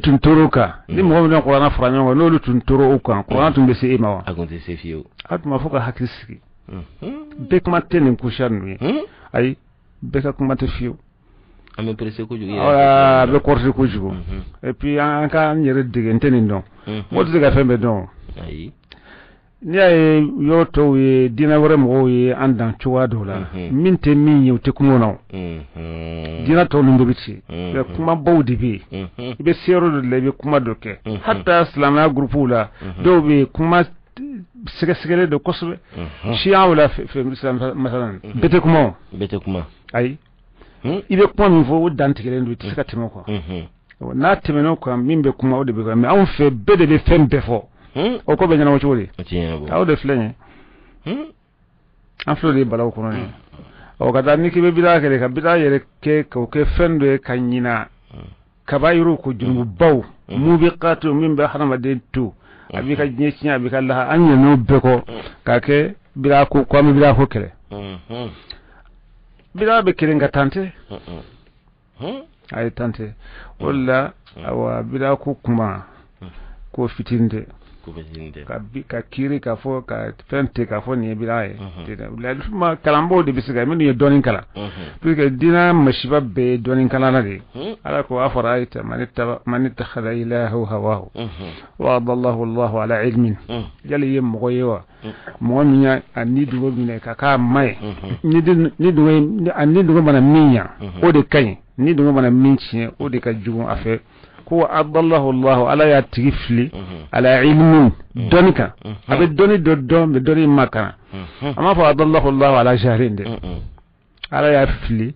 tun toro ka ni mo ngam qur'ana franyo no lu tun toro ka qur'ana tun be se imawa agonte se fiyo atuma fuka hakisi bek maten ko shanwi ay beka ko mate fiyo ame presse ko jugi ah be korti ko jugo et puis en ka nyere digente ni non mo diga fembe don ay ni ay yo to ye dina wore mo ye andan chuwa dola minte min yewte ko mono dina to no mbiti be kuma bawdi bi be sero de lebe kuma doke hatta islama groupe la do be kuma sigale de kosbe shi'a wala fi islam masalan bete kuma ay ibe kuma mi fo dantigele ndu tsika timo ko na timeno ko min be kuma o de be ko mi an fe bede be fembe fo o ko be nyana wachuri aw de flenye an flori balaw ko non o kada niki be bida kele ka bida yere ke ko ke fendo e kanyina kabayru ko jungu baw mubiqatu min ba harama de tu abi ka nyechinya abi ka la anya no be ko ka ke bida ko ko mi bida ko kele bida be kele ngatante ay tante wala awa bida ko kuma ko fitinde ka kiri ka fo ka fente ka fo ni bilaye la ma kalambo de bisiga min ye donin kala puisque dina mashiba be donin kala na de ala ko afaraita man ittakhadha ilahu hawahu wa adallahu allah ala ilmin yali yem mo yewa mo minya ani dugo mine ka mai ni dugo ani dugo bana minya o de kany ni dugo bana minchi o de ka jugo afe ko adallahu allah ala ya tigifli ala ilmin donika abe doni do be doni makana ama fa adallahu allah ala jahrin de ala ya fili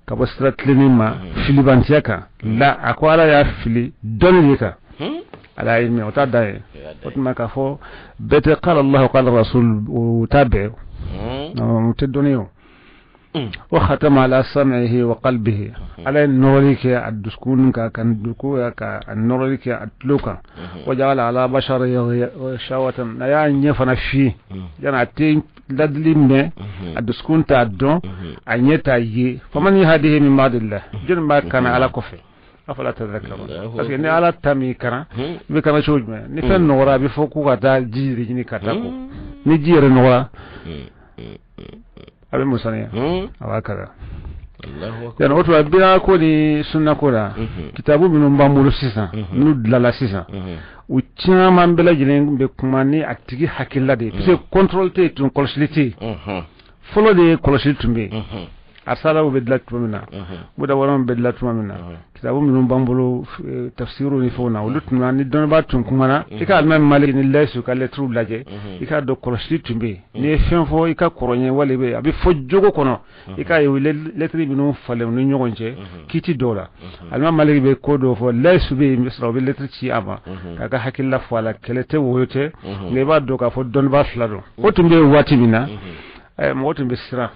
ka basrat linima fili bantiaka la akwala ya fili doni ka ala ilmi wata dae otma ka fo bete qala allah qala rasul tabe no te donio wa khatama ala sam'ihi wa qalbihi ala nurike ad-duskun ka kan duku ka an-nurike at-luka wa ja'ala ala bashari shawatan ya nyafana fi yana tin ladlimme ad-duskun ta don anyeta yi faman yahdihi min ba'dillah jin ma kana ala kofi afala tadhakkarun parce que ni ala tami kana be kana chojme ni fen nora bi foku kata jiri ni katako ni jire nora abe musaniya awakara yana oto bira ko ni sunna ko da kitabu minun bambulu sisan nu dlala sisan u chaman bela jilen be kuma ni atigi hakilla de parce que contrôle te tun kolsiliti folo de kolsiliti tumbe asala be dlat tumina buda waram be dlat tumina kitabu minun bambulu tafsiru ni fona ulutna ni don ba tun kuma na ika alman malik ni laysu ka letru laje ika do kolsiliti tumbe ni fen fo ika koronye wale be abi fo jogo kono ika yi letri minun falem ni nyogonche kiti dola alman malik be kodo fo laysu be misra be letri ci ama kaga hakilla fo ala kelete woyote ne ba do ka fo don ba flado o tumbe wati mina mo tumbe sira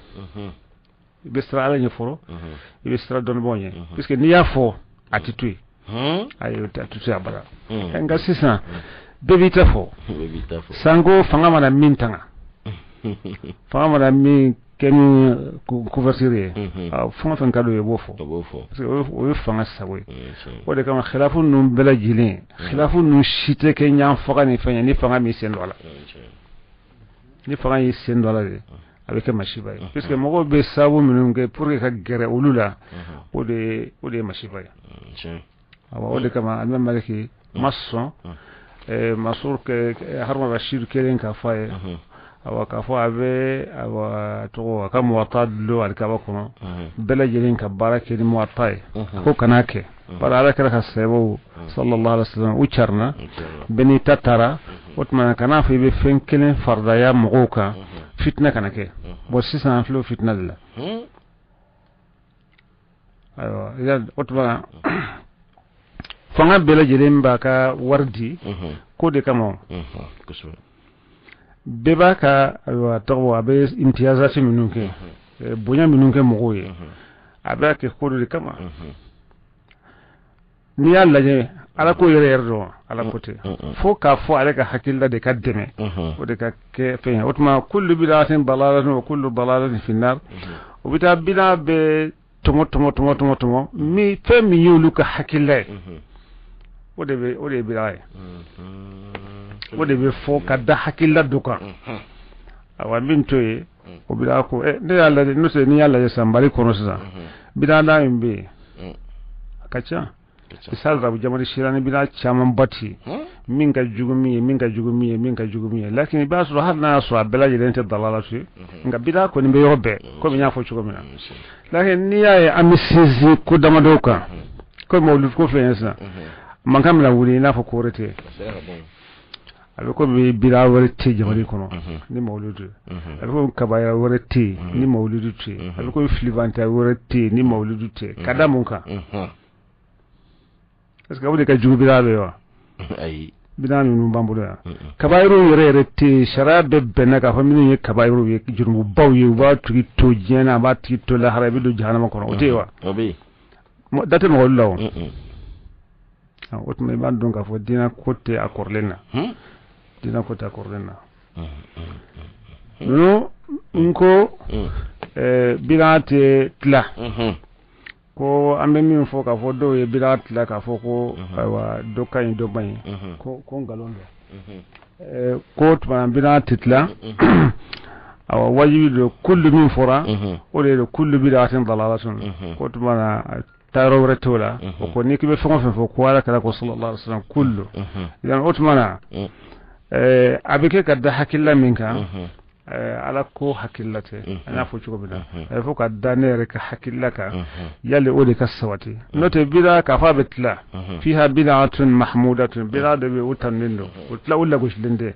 bestra ala ni foro bestra don bonye puisque ni ya fo attitude ayo attitude abara nga sisa bebita fo sango fanga mana mintanga fanga mana mi kemi couverture fanga fanga do yebo fo parce que o fanga sawe o de kama khilafu num bela jilin khilafu num shite ke nyam fanga ni fanya ni fanga mi sen dola ni fanga yi sen dola de avec mashiba puisque mogo be sabu minum ke pour que ka gere ulula o de mashiba awa o de kama alma maliki mason masur ke harma bashir kelen ka faye awa ka fa ave awa to ka muwatad lo al ka bakono bela jelen ka barake ni muwatai ko kanake para ala kala sebo sallallahu alaihi wasallam ucharna beni tatara otma kana fi be fen kelen farda ya mogoka fitna kanake bo sisan flo fitna la ayo ya otma fanga bela jelen ba ka wardi ko de kamo beba ka ayo to abe imtiyazati minunke bonya minunke mogoye abe ke ko de kama ni yalla je ala ko yere yerdo ala kote fo ka fo ala ka hakilla de kaddeme o de ka ke fe otma kullu bidatin dalalatun wa kullu dalalatin fi nar o bita bida be tomo mi fe mi yulu ka hakilla o de bidaye o de be fo ka da hakilla duka awa min toye o bida ko ne yalla de no se ni yalla je sambari kono sa bida da imbe akacha isal rabu jamani shirani bina chaman bati minga jugumi lakini basu hadna so abela yelente dalalatu nga bida ko ni be yobe ko mi nyafo chugo mina lakini niya amisizi ko damadoka ko mawlud ko fensa man kamla wuri na fo korete abe ko be bida warete jamani kono ni mawlud abe ko kabaya warete ni mawlud te abe ko flivanta warete ni mawlud te kadamunka est-ce que vous dites que je vais là ay bidan nu bambulo ya kabairu yere te sharabe benaka famini ye kabairu ye jurmu bawye wa to jena ba to la harabi do jahannama kono otewa obi date mo lawo otme ban donc afo dina côté accordena no nko bilate tla ko ambe min fo ka fo do ye bilat la ka fo ko wa do kan do ban ko ngalondo ko tuma bilat tla aw wajibi do kullu min fora o de kullu bidatin dalalatun ko tuma taro retola ko ni kibe fo ko wala kala ko sallallahu alaihi wasallam kullu idan otmana abike kadda hakilla minka ala ko hakillate ana fo chugo bida fo ka danere ka hakillaka yale ode ka sawati note bida ka fa betla fiha bid'atun mahmudatun bida de be utan lindo utla ulla gush linde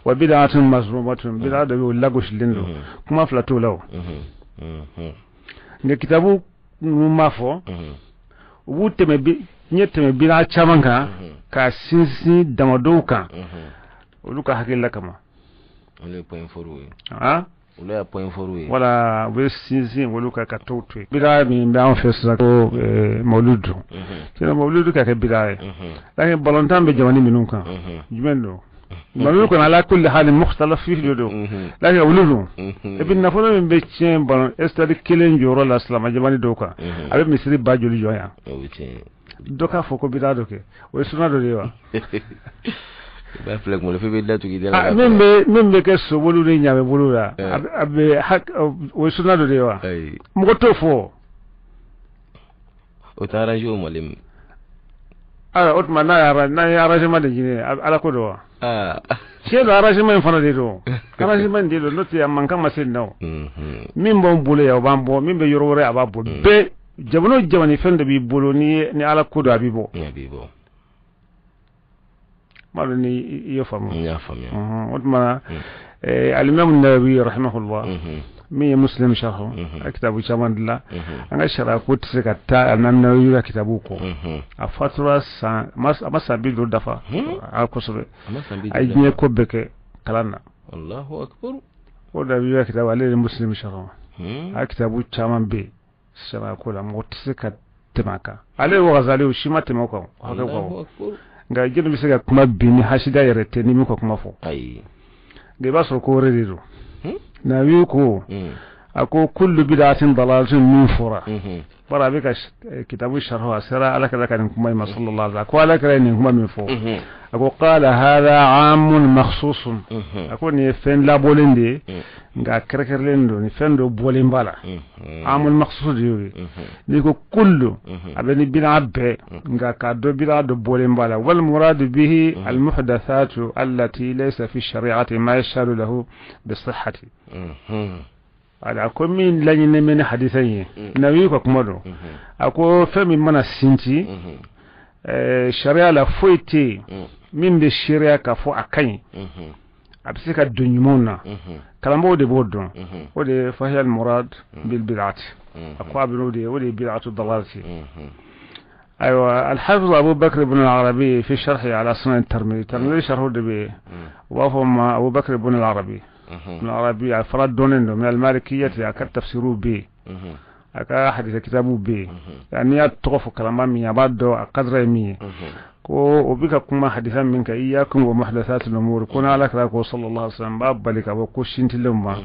wa bid'atun mazrumatun bida de be ulla gush lindo kuma flato law ne kitabu mafo wuteme bi nyeteme bida chamanka ka sinsi damadoka uluka hakillaka ma on est point fort ulu ya point for we wala we sinsin wolu ka tawtwe bida min ba on fesa ko mauludu kina mauludu ka bida lakin balontan be jamani minun kan jumendo mauludu kan ala kulli hal mukhtalaf fihi do lakin mauludu ibn nafona min be cien balon estadi kelen joro la islam jamani do ka abe misri ba joli joya doka foko bida do ke o suna do dewa ba flag mo le fe da tugi dela membe ke so bolu ni nyame bolu la abe hak o suna do dewa mo to fo o tara jo molim ala otma na yara jema de jine ala ko do che do ara jema fana de do ara jema de do noti amman kan masin no min bon bolu ya bambo min be yorore ababo be jabono jabani fende bi bolu ni ala ko do abibo malo ni yo famu ya famu otma al-imam an-nawawi rahimahullah mi muslim sharh kitabu chamandla anga shara ko tsikata an-nawawi kitabu ko afatura sa masabi do dafa akosobe ay ne ko beke kalana Allahu akbar o da biya kitabu al-muslim sharh kitabu chamambe shara ko la mo tsikata temaka ale wa ghazali o shima temako haka ko nga jinu bisiga kuma bini hashida yarete ni miko kuma fo ai de baso ko redido na wi ko ako kullu bid'atin dalalatun min fura bara bika kitabu sharh asira alaka kan kuma ma sallallahu alaihi wa alaka ni kuma min fo ako qala hadha 'amun makhsusun ako ni fen la bolende nga kerkerlendo ni fendo bolimbala 'amun makhsus yowi ni ko kullu abeni bid'a be nga ka do bid'a do bolimbala wal murad bihi al muhdathatu allati laysa fi shari'ati ma yashhadu lahu bi sihhati ala ko min lañine men hadisan yi nawi ko kuma do ako femi mana sinti sharia la foiti min be sharia ka fo akan abisika dunyumona kalambo de bodon o de fahiyal murad bil bid'at ako abino de o de bid'atu dalalati ايوه الحافظ ابو بكر بن العربي في شرحه على سنن الترمذي ترمذي شرحه به وهم ابو بكر بن العربي من العربي افراد دونن من المالكيه اكثر تفسيره به aka hadisa kitabu be yani ya tofu kalama mi abado akadra mi ko obika kuma hadisan min ka iyyakum wa muhdathatul umur kuna alaka ko sallallahu alaihi wasallam babbalika ko shintilumma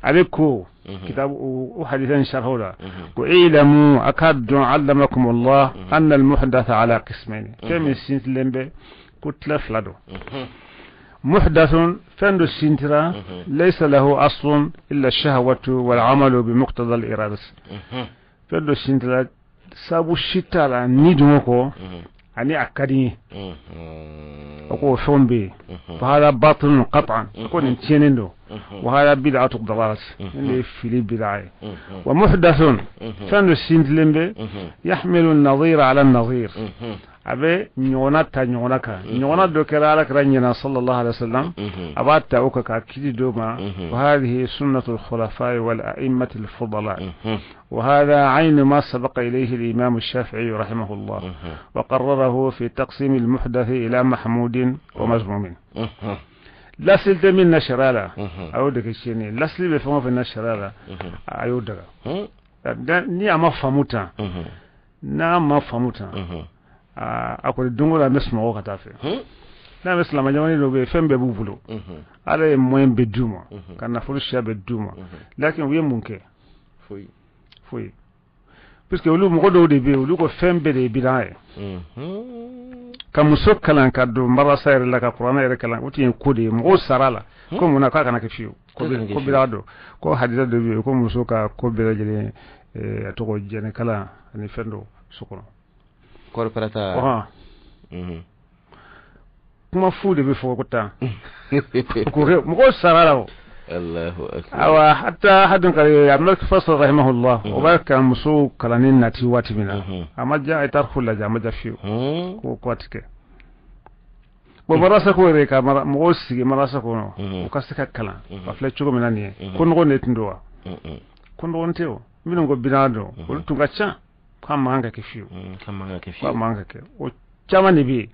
aliko kitabu hadisan sharhula ko ilamu akadu allamakum Allah anna al muhdatha ala qismayn kemi shintilembe kutla flado محدث فند السنترا ليس له أصل إلا الشهوة والعمل بمقتضى الإرادة فند السنترا سابو الشتاء نيدموكو أني أكاديمي أقول فون بي فهذا باطل قطعا أقول انتينيندو وهذا بدعة ضلالة اللي في بدعة ومحدث فند السنتلمبي يحمل النظير على النظير abe nyona ta nyona ka nyona do kala kranyina sallallahu alaihi wasallam abata uka ka kidi doma wa hadhihi sunnatu al-khulafa wal a'immat al-fudala wa hadha 'ayn ma sabaqa ilayhi al-imam ash-shafi'i rahimahullah wa qarrarahu fi taqsim al-muhdath ila mahmud wa mazmum la silta min nashrala aw de kishini la silbe fa fi nashrala ayo daga ni ama famuta na ma famuta akori dungola mesmo ko tafe na mesla jamani do be fembe bubulo ala moyen be duma kana furusha be duma lakin wiye munke foi puisque olu mo do de be olu ko fembe de bidaye kam sokkalan kaddo mbara sayre la ka qur'ana ere kalan uti ko de mo sarala ko mona ka kana ke fiu ko bidado ko hadida de be ko musoka ko be jele to ko jene kala ni fendo sukono korporata kuma fu de be fo ko ta ko mo sarala Allahu akbar awa hatta hadun kare Abdul Fasl rahimahullah wa baraka musu kalanin nati wati mina amma ja tarhu la jama jafi ko kwatike bo marasa ko re ka mo sigi marasa ko no ko kasika kala ba fleccio mina ni ko no ne tindowa ko no nteo mino go binado ko tunga cha kama hanga kifiu kama hanga ke o caman de bɛ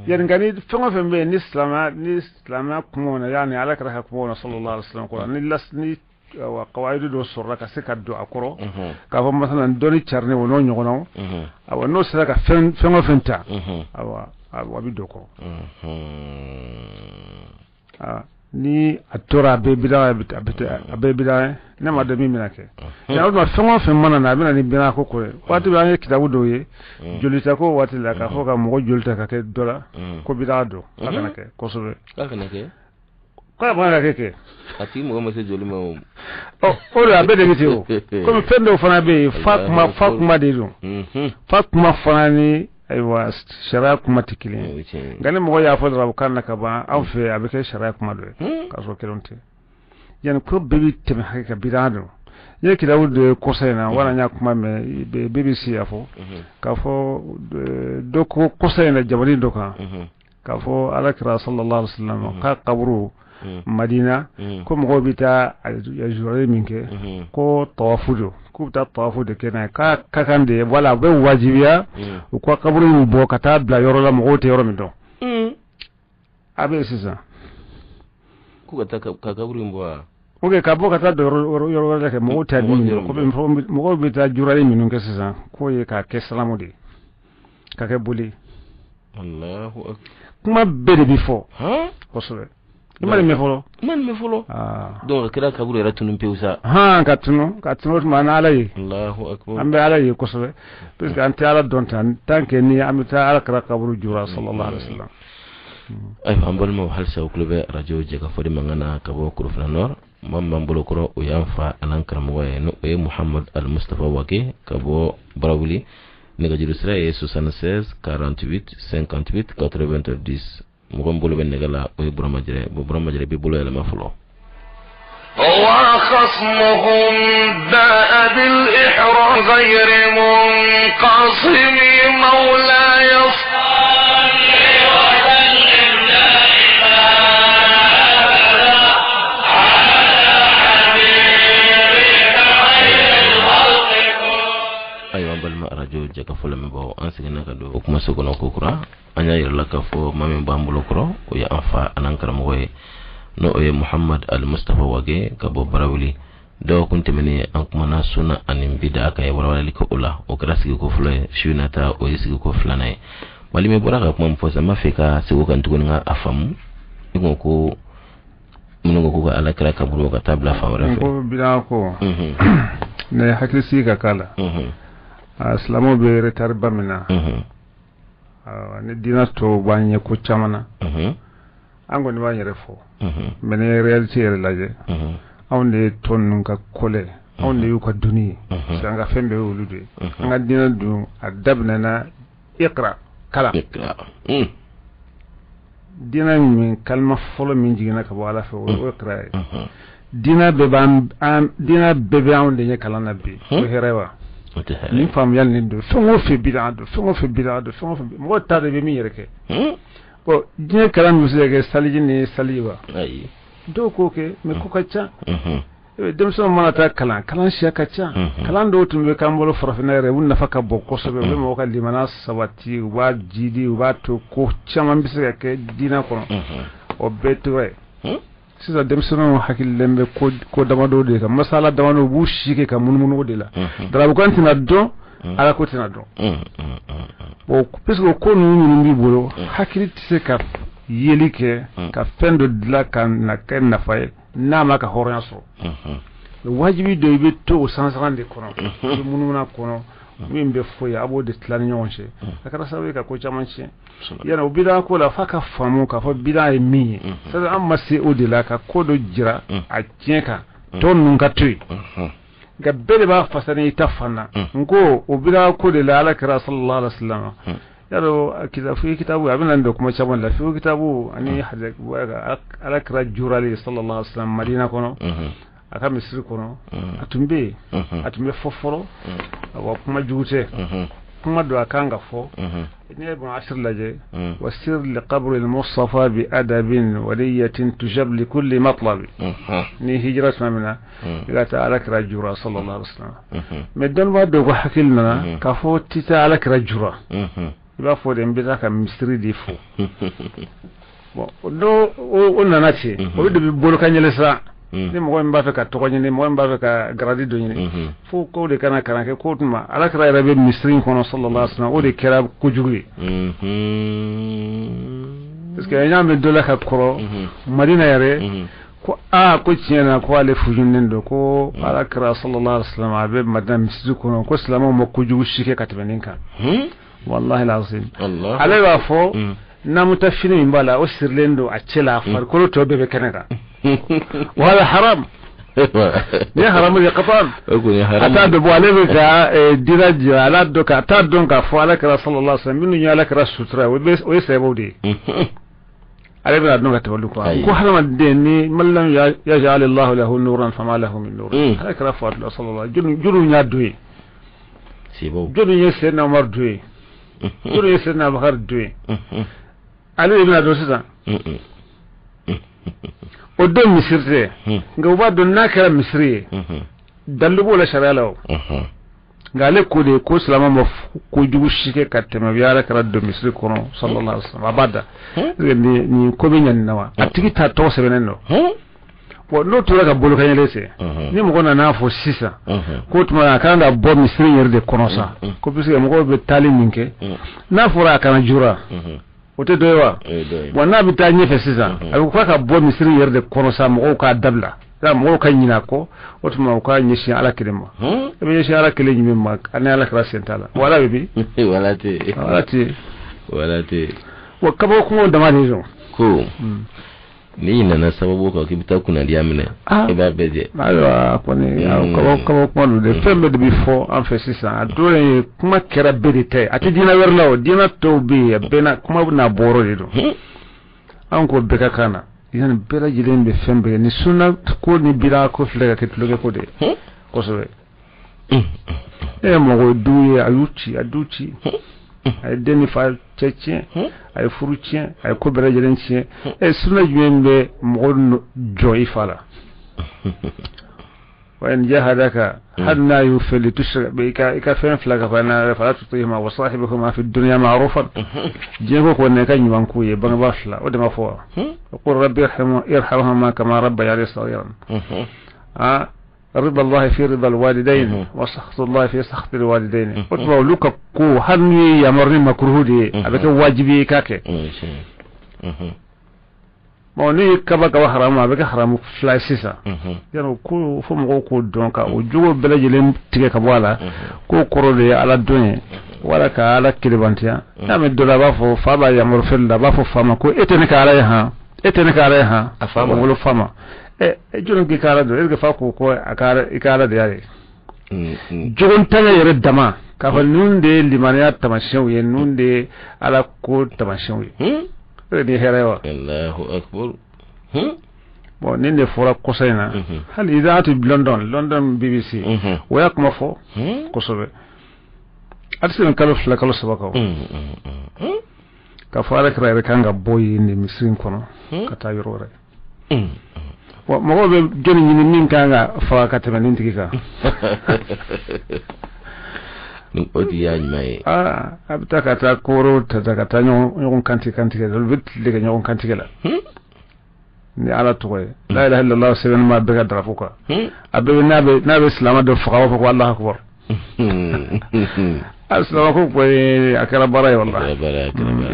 yen yani fɛn o fɛn bɛ yen ni silamɛya kuma na yani ala kɛra ka kuma na sallallahu alaihi wasallam kɔrɔ ni kawaidu dɔ sɔrɔla ka se ka don a kɔrɔ k'a fɔ masalan dɔnni carine o n'o ɲɔgɔnnaw awa n'o sera ka fɛn o fɛn ta awa a bɛ don kɔrɔ ni a tora a bɛɛ bida ne ma dɔn min bɛna kɛ o tuma fɛn o fɛn mana na a bɛna ni bɛna ko ko ye waati bɛ an ye kitabu dɔw ye jolita ko waati la k'a fɔ ka mɔgɔ joli ta ka kɛ dɔ la ko bida don a kana kɛ kosɛbɛ k'a bana kɛ a tigi mɔgɔ ma se joli ma o de a bɛɛ de bɛ ten o komi fɛn dɔw fana bɛ yen fa kuma de don fa kuma fana ni ayiwa sariya kuma tɛ kelen ye nka ni mɔgɔ y'a fɔ dɔrɔn a kan na ka ban anw fɛ a bɛ kɛ sariya kuma dɔ ye k'a sɔrɔ kelen tɛ yanni ko bɛɛ bɛ tɛmɛ hakɛ ka bida don n ye kitabu de kɔsa in na wala n y'a kuma mɛn BBC y'a fɔ k'a fɔ dɔ ko kɔsa in na jamana dɔ kan k'a fɔ alakira sallallahu alaihi wasallam k'a kaburu Madina ko mɔgɔw bɛ taa a jurali min kɛ ko tawafu don k'u bɛ taa tawafu de kɛ n'a ye k'a ka kan de wala u bɛ wajibiya u ka kaburu in bɔ ka taa bila yɔrɔ la mɔgɔw tɛ yɔrɔ min dɔn a bɛ sisan k'u ka taa ka kaburu in bɔ wa ok ka bɔ ka taa yɔrɔ wɛrɛ la kɛ mɔgɔw tɛ min dɔn mɔgɔw bɛ taa jurali minnu kɛ sisan k'o ye k'a kɛ salamu de ka kɛ boli kuma bɛɛ de bɛ fɔ kosɛbɛ i ma nin mɛn fɔlɔ donc kira kaburu yɛrɛ tunun pewu sa ka tunu tuma an ala ye an bɛ ala ye kosɛbɛ parce que an tɛ ala dɔn tan tant que ni an bɛ taa ala kira kaburu jura sallallahu alaihi wasallam ayiwa an balimaw halisa u tulo bɛ radio Jɛkafɔ de mankan na ka bɔ Korofina Nord maa min b'an bolo kɔrɔ o y'an fa an'an karamɔgɔ ye n'o ye Muhamad Al Mustafa Wage ka bɔ Barawuli nɛgɛjuru sira ye 76 48 58 90 mɔgɔ bolo bɛ nɛgɛ la o ye Burama Jɛrɛ b'i bolo yɛlɛma fɔlɔ وخصمهم باء بالإحرام غير منقسم مولاي ayiwa an balima radio Jɛkafɔ lamɛnbagaw an seginna ka don o kumaso kɔnɔ ko kura an y'a yirala k'a fɔ maa min b'an bolo kɔrɔ o ye an fa an'an karamɔgɔ ye n'o ye Muhamad Al Mustafa Wage ka bɔ Barawuli dɔgɔkun tɛmɛnen an kumana sunna ani bida kan ye walawalali kɛ o la o kɛra sigiko fɔlɔ ye su nata o ye sigiko filanan ye wali min bɔra ka kuma min fɔ sa n b'a fɛ ka segu kan tuguni ka a faamu i ko minnu ko ka alakira kaburu ka taa bila fan wɛrɛ fɛ ko bida ko ne hakili sigi ka k'a la silamɛw bɛ retard ba min na ni diinɛ tɔw b'an ɲɛ ko caman na an kɔni b'an yɛrɛ fɔ mais ni réalité yɛrɛ lajɛ anw de ye tɔ ninnu ka kɔlɛ anw de y'u ka doni ye parce que an ka fɛn bɛɛ y'olu de ye an ka diinɛ dun a daminɛna iqra kalan diinɛ min kalima fɔlɔ min jiginna ka bɔ ala fɛ o ye iqra ye diinɛ bɛɛ bɛ anw de ɲɛ kalan na bi o hɛrɛ wa ni faamuyali nin don fɛn o fɛn bida don mɔgɔ ta de bɛ min yɛrɛ kɛ bon diɲɛ kalan min bɛ se ka kɛ saliji ni sali wa dɔw k'o kɛ mais ko ka ca denmisɛnw mana taa kalan siya ka ca kalan dɔw tun bɛ k'an bolo farafinna yɛrɛ u nafa ka bon kosɛbɛ u bɛ mɔgɔ ka limaniya sabati u b'a jidi u b'a to ko caman bɛ se ka kɛ diinɛ kɔnɔ o bɛɛ tora ye sisan denmisɛnninw hakililen bɛ ko damadɔ de kan masala damadɔ u b'u si kɛ ka munumunu o de la darabukan tɛna dɔn ala ko tɛna dɔn bon puisque o ko ninnu minnu b'i bolo hakili tɛ se ka yeli kɛ ka fɛn dɔ dilan ka na kɛ nafa ye n'a ma ka hɔrɔnya sɔrɔ wajibi dɔ i bɛ to o sansaran de kɔnɔ i bɛ munumuna kɔnɔ min bɛ fɔ ye a b'o de tila ni ɲɔgɔn cɛ a kɛra sababu ye ka ko caman tiɲɛ yana o bida ko la f'a ka faamu k'a fɔ bida ye min ye c'est an ma se o de la ka ko dɔ jira a tiɲɛ kan tɔ ninnu ka to yen nka bɛɛ de b'a fasa ni i ta fan na n ko o bida ko de la ala kɛra sallallahu alaihi wasallam yadɔ fiqh kitabu a bɛna nin don kuma caman la fiqh kitabu ani ala kɛra jurali sallallahu alaihi wasallam Madina kɔnɔ a ka misiri kɔnɔ a tun bɛ yen a tun bɛ fɔ fɔlɔ wa kuma jugu tɛ kuma don a kan ka fɔ n'i ye Ibn Ashir lajɛ wasir li qabri al-Mustafa bi adabin waliyatin tujab li kulli matlabi ni hijira tuma min na i ka taa ala kɛra jura sallallahu alaihi wasallam mais dɔnniba dɔw ko hakili nana k'a fɔ ti taa ala kɛra jura iba fo de mbita ka misri di fo bon do o nana ci o de bi bolo kanyele sa ni mo mba fe ka to ni mo mba fe ka gradi do ni fo ko de kana kana ke ko tuma ala kra rabe misri ko no sallallahu alaihi wasallam o de kera ko jugui parce que nyame do la ka koro madina yare ko ko tiena ko ale fujunnen do ko ala kra sallallahu alaihi wasallam abe madam misri ko no ko salama mo ko jugu shike katbeninka wallahi lazim Allah ale wa fo na mutafini mbala o sirlendo acela far ko to bebe kanaka wala haram ya haram ya qatan ata do wale ka diraji ala do ka ta don ka fo ala kra sallallahu alaihi wasallam minu ya ala kra sutra o sebodi ale bina don ka tawallu ko harama de ni mallam ya ja'al Allah lahu nuran fama lahu min nur ala kra fo sallallahu juru nya doyi sibo juru yese na Umar doyi juru yese na Bakar doyi ali ibn ado sisa o do misirte nga wa do nakara misri dallu bola sharalaw ngale ko de ko salama mo ko jugu shike katema biara kara do misri kono sallallahu alaihi wasallam abada ni ko be nyan nawa atigi ta to se beneno bo no to ga bolo kanyele se ni mo kona na fo sisa ko tuma kanga bo misri yerde kono sa ko bisu mo ko be tali minke na fura kana jura ote doywa wana bita nyefe sisa abu ka bo misri yerde kono sa mo ka dabla da mo ka nyina ko otuma ko nyeshi ala kilema e be nyeshi ala kile nyime mak ana ala kra sentala wala bibi wala te wa kabo ko da mani zo ko ni na sababu ka kibita kuna diamine e ba beje ayo ko ni kabo de fembe de before en fait sisa adore kuma kera berite ati dina werlawo dina to be bena kuma na boro de do an ko beka kana yan bela jilen be fembe ni sunna ko ni bira ko flega ke tloge ko de ko so e mo go duye aduchi ay deni fa cheche ay furuchien ay ko bela jilen chien e sunna jumbe mo joy fala وإن جاهدك حدنا يفل تشرك بك إكافين فلك فلا تطيهما وصاحبهما في الدنيا معروفا جيبوك وإنك ينكو يبنى باشلا ودما فوا وقل ربي ارحمهما كما ربياني صغيرا رضا الله في رضا الوالدين وسخط الله في سخط الوالدين وتبعوا لك كو هني يمرني مكروه دي أبك واجبي كاكي ni kaba ka harama be ka haramu flasisa yano ko fo mo ko donka o jogo belajelen tige ka wala ko korode ala donye wala ka ala kilibantia na me dola ba fo faba ya morfel ba fo fama ko etene ka ala ha afama wolo fama jono ki kala do erga fa ko akara de yare jogon tanga yere dama ka fa nunde limaniya tamashin ye nunde ala ko tamashin ye ni herewa Allahu akbar bon ninde fora kosayna hal idaatu London BBC waya kuma fo kosobe atsen kalo fla kalo sabako ka fara kra kanga boy ni misrin kono kata yorore mo be joni ni min kanga fa katama nin tigika ni odi ya nyai abtaka ta koro ta nyon kanti do bit lega nyon kanti la ni ala toy la ilaha illallah seven ma be gadra fuka abe nabe islam do fuka wa wallahu akbar assalamu ko akara baray wallahi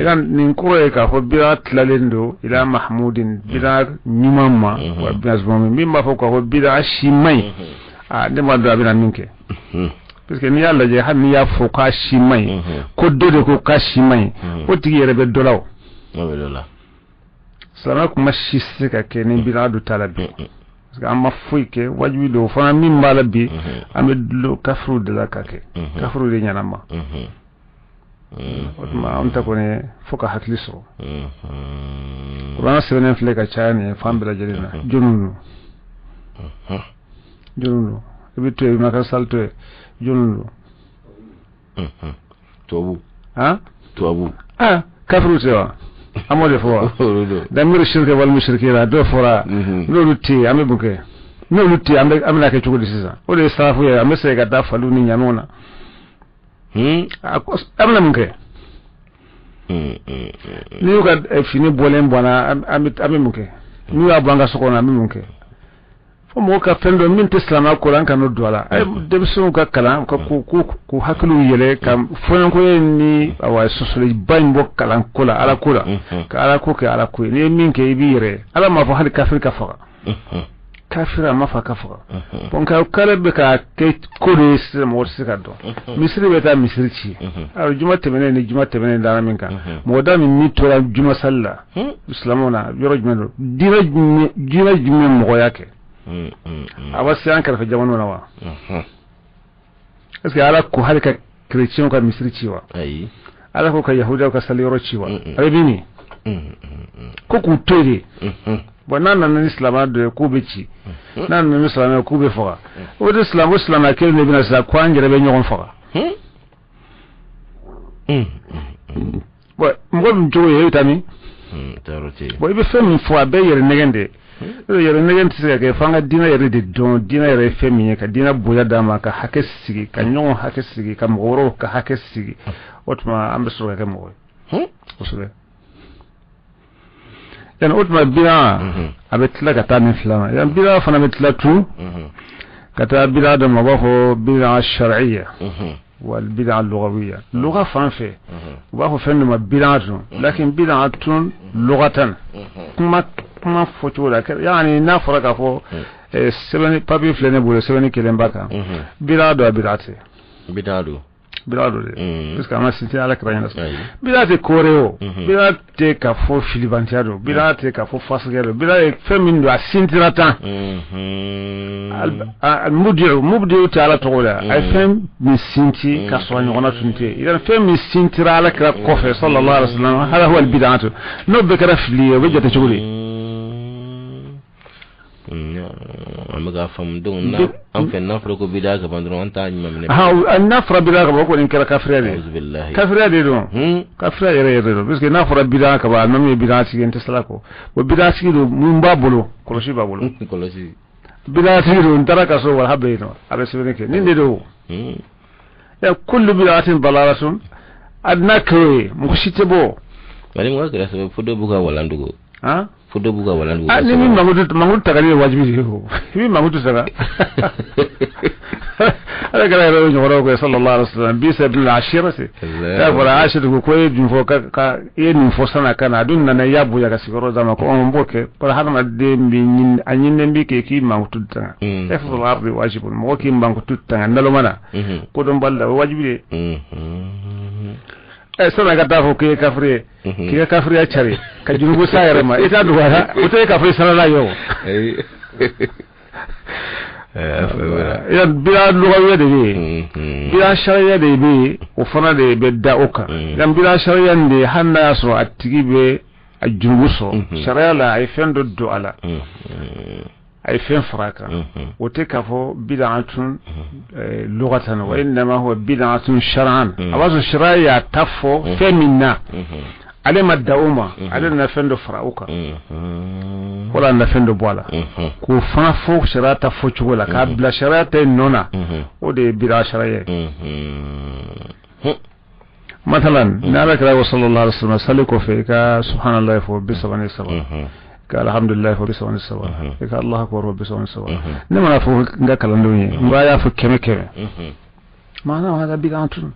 idan nin koro ka fo birat lalendo ila mahmudin birat nyumama wa biazmami mimma fo ko birat shimai de ma do abina minke parce que ni yalla je han ni ya fo ka shimai ko dode ko ka shimai o tigi yere be dolaw sama kuma shisse ka ke ni biladu talabi parce que amma fuike wajbi do fa min malabi amedlo kafru de la kake kafru de nyanama ma onta ko ne foka hatliso qur'an senen fleka chani fambila jelina jununu bitu maka salto jununu tobu kafru sewa amode fo damir shirka wal mushrikina do fora no lutti ambe buke no lutti ambe amna ke chugudi sisa o de safu ya amse ga da falu ni nyamona amna munke ni y'u ka fini bɔlen bɔnna an bɛ mun kɛ n'u y'a bɔ an ka so kɔnɔ an bɛ mun kɛ fo mɔgɔ ka fɛn dɔ min tɛ silamɛya ko la an ka n'o don a la denmisɛnw ka kalan k'u hakiliw yɛlɛ ka fɔɲɔgɔnko ni sɔsɔliba in bɔ kalan ko la ala ko la ka ala ko kɛ ala ko ye n'i ye min kɛ i b'i yɛrɛ ala m'a fɔ hali kafiri ka faga kafiri a ma fa ka faga bon ka kala bɛ ka kɛ ko de ye sisan mɔgɔ tɛ se ka dɔn misiri bɛ taa misiri ci alors juma tɛmɛnen ni juma tɛmɛnen dara min kan mɔgɔ da min tora juma sali la silamɛw na yɔrɔ jumɛn don diinɛ jumɛn mɔgɔya kɛ a b'a se an kɛrɛfɛ jamanaw na wa est ce que ala ko hali ka chrétien ka misiri ci wa ayi ala ko ka yahudaw ka sali yɔrɔ ci wa a bɛ min ko k'u to yen bon n'a nana ni silamɛya dɔ ye k'u bɛ ci n'a nana ni silamɛya k'u bɛ faga o de silamɛya kelen de bɛna sisan ko an yɛrɛ bɛ ɲɔgɔn faga bon mɔgɔ min cogo ye e bɛ taa min bon i bɛ fɛn min fɔ a bɛɛ yɛrɛ nɛgɛn de yɛrɛ nɛgɛn tɛ se ka kɛ f'an ka diinɛ yɛrɛ de dɔn diinɛ yɛrɛ ye fɛn min ye ka diinɛ bonya d'a ma ka hakɛ sigi ka ɲɔgɔn hakɛ sigi ka mɔgɔ wɛrɛw ka hakɛ sigi o tuma an bɛ sɔrɔ ka kɛ mɔgɔ ye kosɛbɛ yan o tuma bida a bɛ tila ka taa nin filanan yan bida fana bɛ tila tun ka taa bida dɔ ma b'a fɔ bida shar'iyya wal bida lugawiyya lugha fan fɛ u b'a fɔ fɛn dɔ ma bida tun lakin bida tun lugatan kuma fɔcogo la yani n'a fɔra k'a fɔ sɛbɛnni papier filɛ ne bolo sɛbɛnni kelen b'a kan bida dɔ a bida tɛ bida dɔ de parce que an ka sinsin ala kira ɲɛna bida tɛ koore o bida tɛ ka fɔ filibantiya don bida tɛ ka fɔ fasigɛ don bida ye fɛn min don a sintira tan mubdi'u tɛ ala tɔgɔ la a ye fɛn min sinti ka sɔrɔ ɲɔgɔnna tun tɛ yen fɛn min sintira ala kira kɔfɛ sallallahu alaihi wasallam hada huwa al-bid'atu n'o bɛɛ kɛra fili ye o bɛ jate cogo di an bɛ ka faamu donc an fɛ n'a fɔra ko bida ka ban dɔrɔn an t'a ɲuman minɛ n'a fɔra bida ka ban o kɔni kɛra kafiriya de ye kafiriya de don kafiriya yɛrɛ don parce que n'a fɔra bida ka ban n'o ye bida sigi n tɛ sira kɔ o bida sigi don mun b'a bolo kɔlɔsi b'a bolo kɔlɔsi bida sigi don n taara ka so wala bɛ yen nɔ a bɛ sɛbɛnni kɛ nin de don kullu bid'atin dalalatun adna kɛ mɔgɔ si tɛ bɔ wali mɔgɔ kɛra sɛbɛn fo dɔ b'u ka walan dogo fo dɔ b'u ka walan dogo ni min mangutu tagali ye wajibi de ye o i bɛ mangutu sara ala kɛra yɛrɛ ɲɔgɔnnaw kɛ sallallahu alaihi wasallam bisa bil ashira se ya fɔra ashira ko ye dun fɔ ka ye nin fɔ sana kana dun nana ya bonya ka sigiyɔrɔ d'a ma ko on b'o kɛ pour hadamaden bi a ɲininen bi k'i mangutu tanga eful ardi wajibun mɔgɔ k'i mangutu tanga nalomana ko dɔn bali la o wajibi de sana ka taa fɔ k'i ye kafiri ye k'i ka kafiriya cari ka jurugu sa yɛrɛ ma i t'a dugara o tɛ kafiri sarala ye o bida lugawiya de bɛ yen bida sariya de bɛ yen o fana de bɛ da o kan yan bida sariya nin de hali n'a y'a sɔrɔ a tigi bɛ a jurugu sɔrɔ sariya la a ye fɛn dɔ don a la a ye fɛn fara a kan o tɛ k'a fɔ bid'atun lugatan wa innama huwa bid'atun shar'an a b'a sɔrɔ sariya y'a ta fɔ fɛn min na ale ma da o ma ale nana fɛn dɔ fara o kan wala nana fɛn dɔ bɔ a la k'o fana fɔ sariya ta fɔ cogo la k'a bila sariya ta yen nɔ na o de ye bid'a sariya ye matalan ni ala kira sallallahu alaihi wasallam sali kɔfɛ i ka subhanallahi fɔ 37 ka alhamdulillah fɔ 37 i ka allahu akbar fɔ 37 ne mana fɔ n ka kalandenw ye n b'a y'a fɔ 100 maana hada bid'atun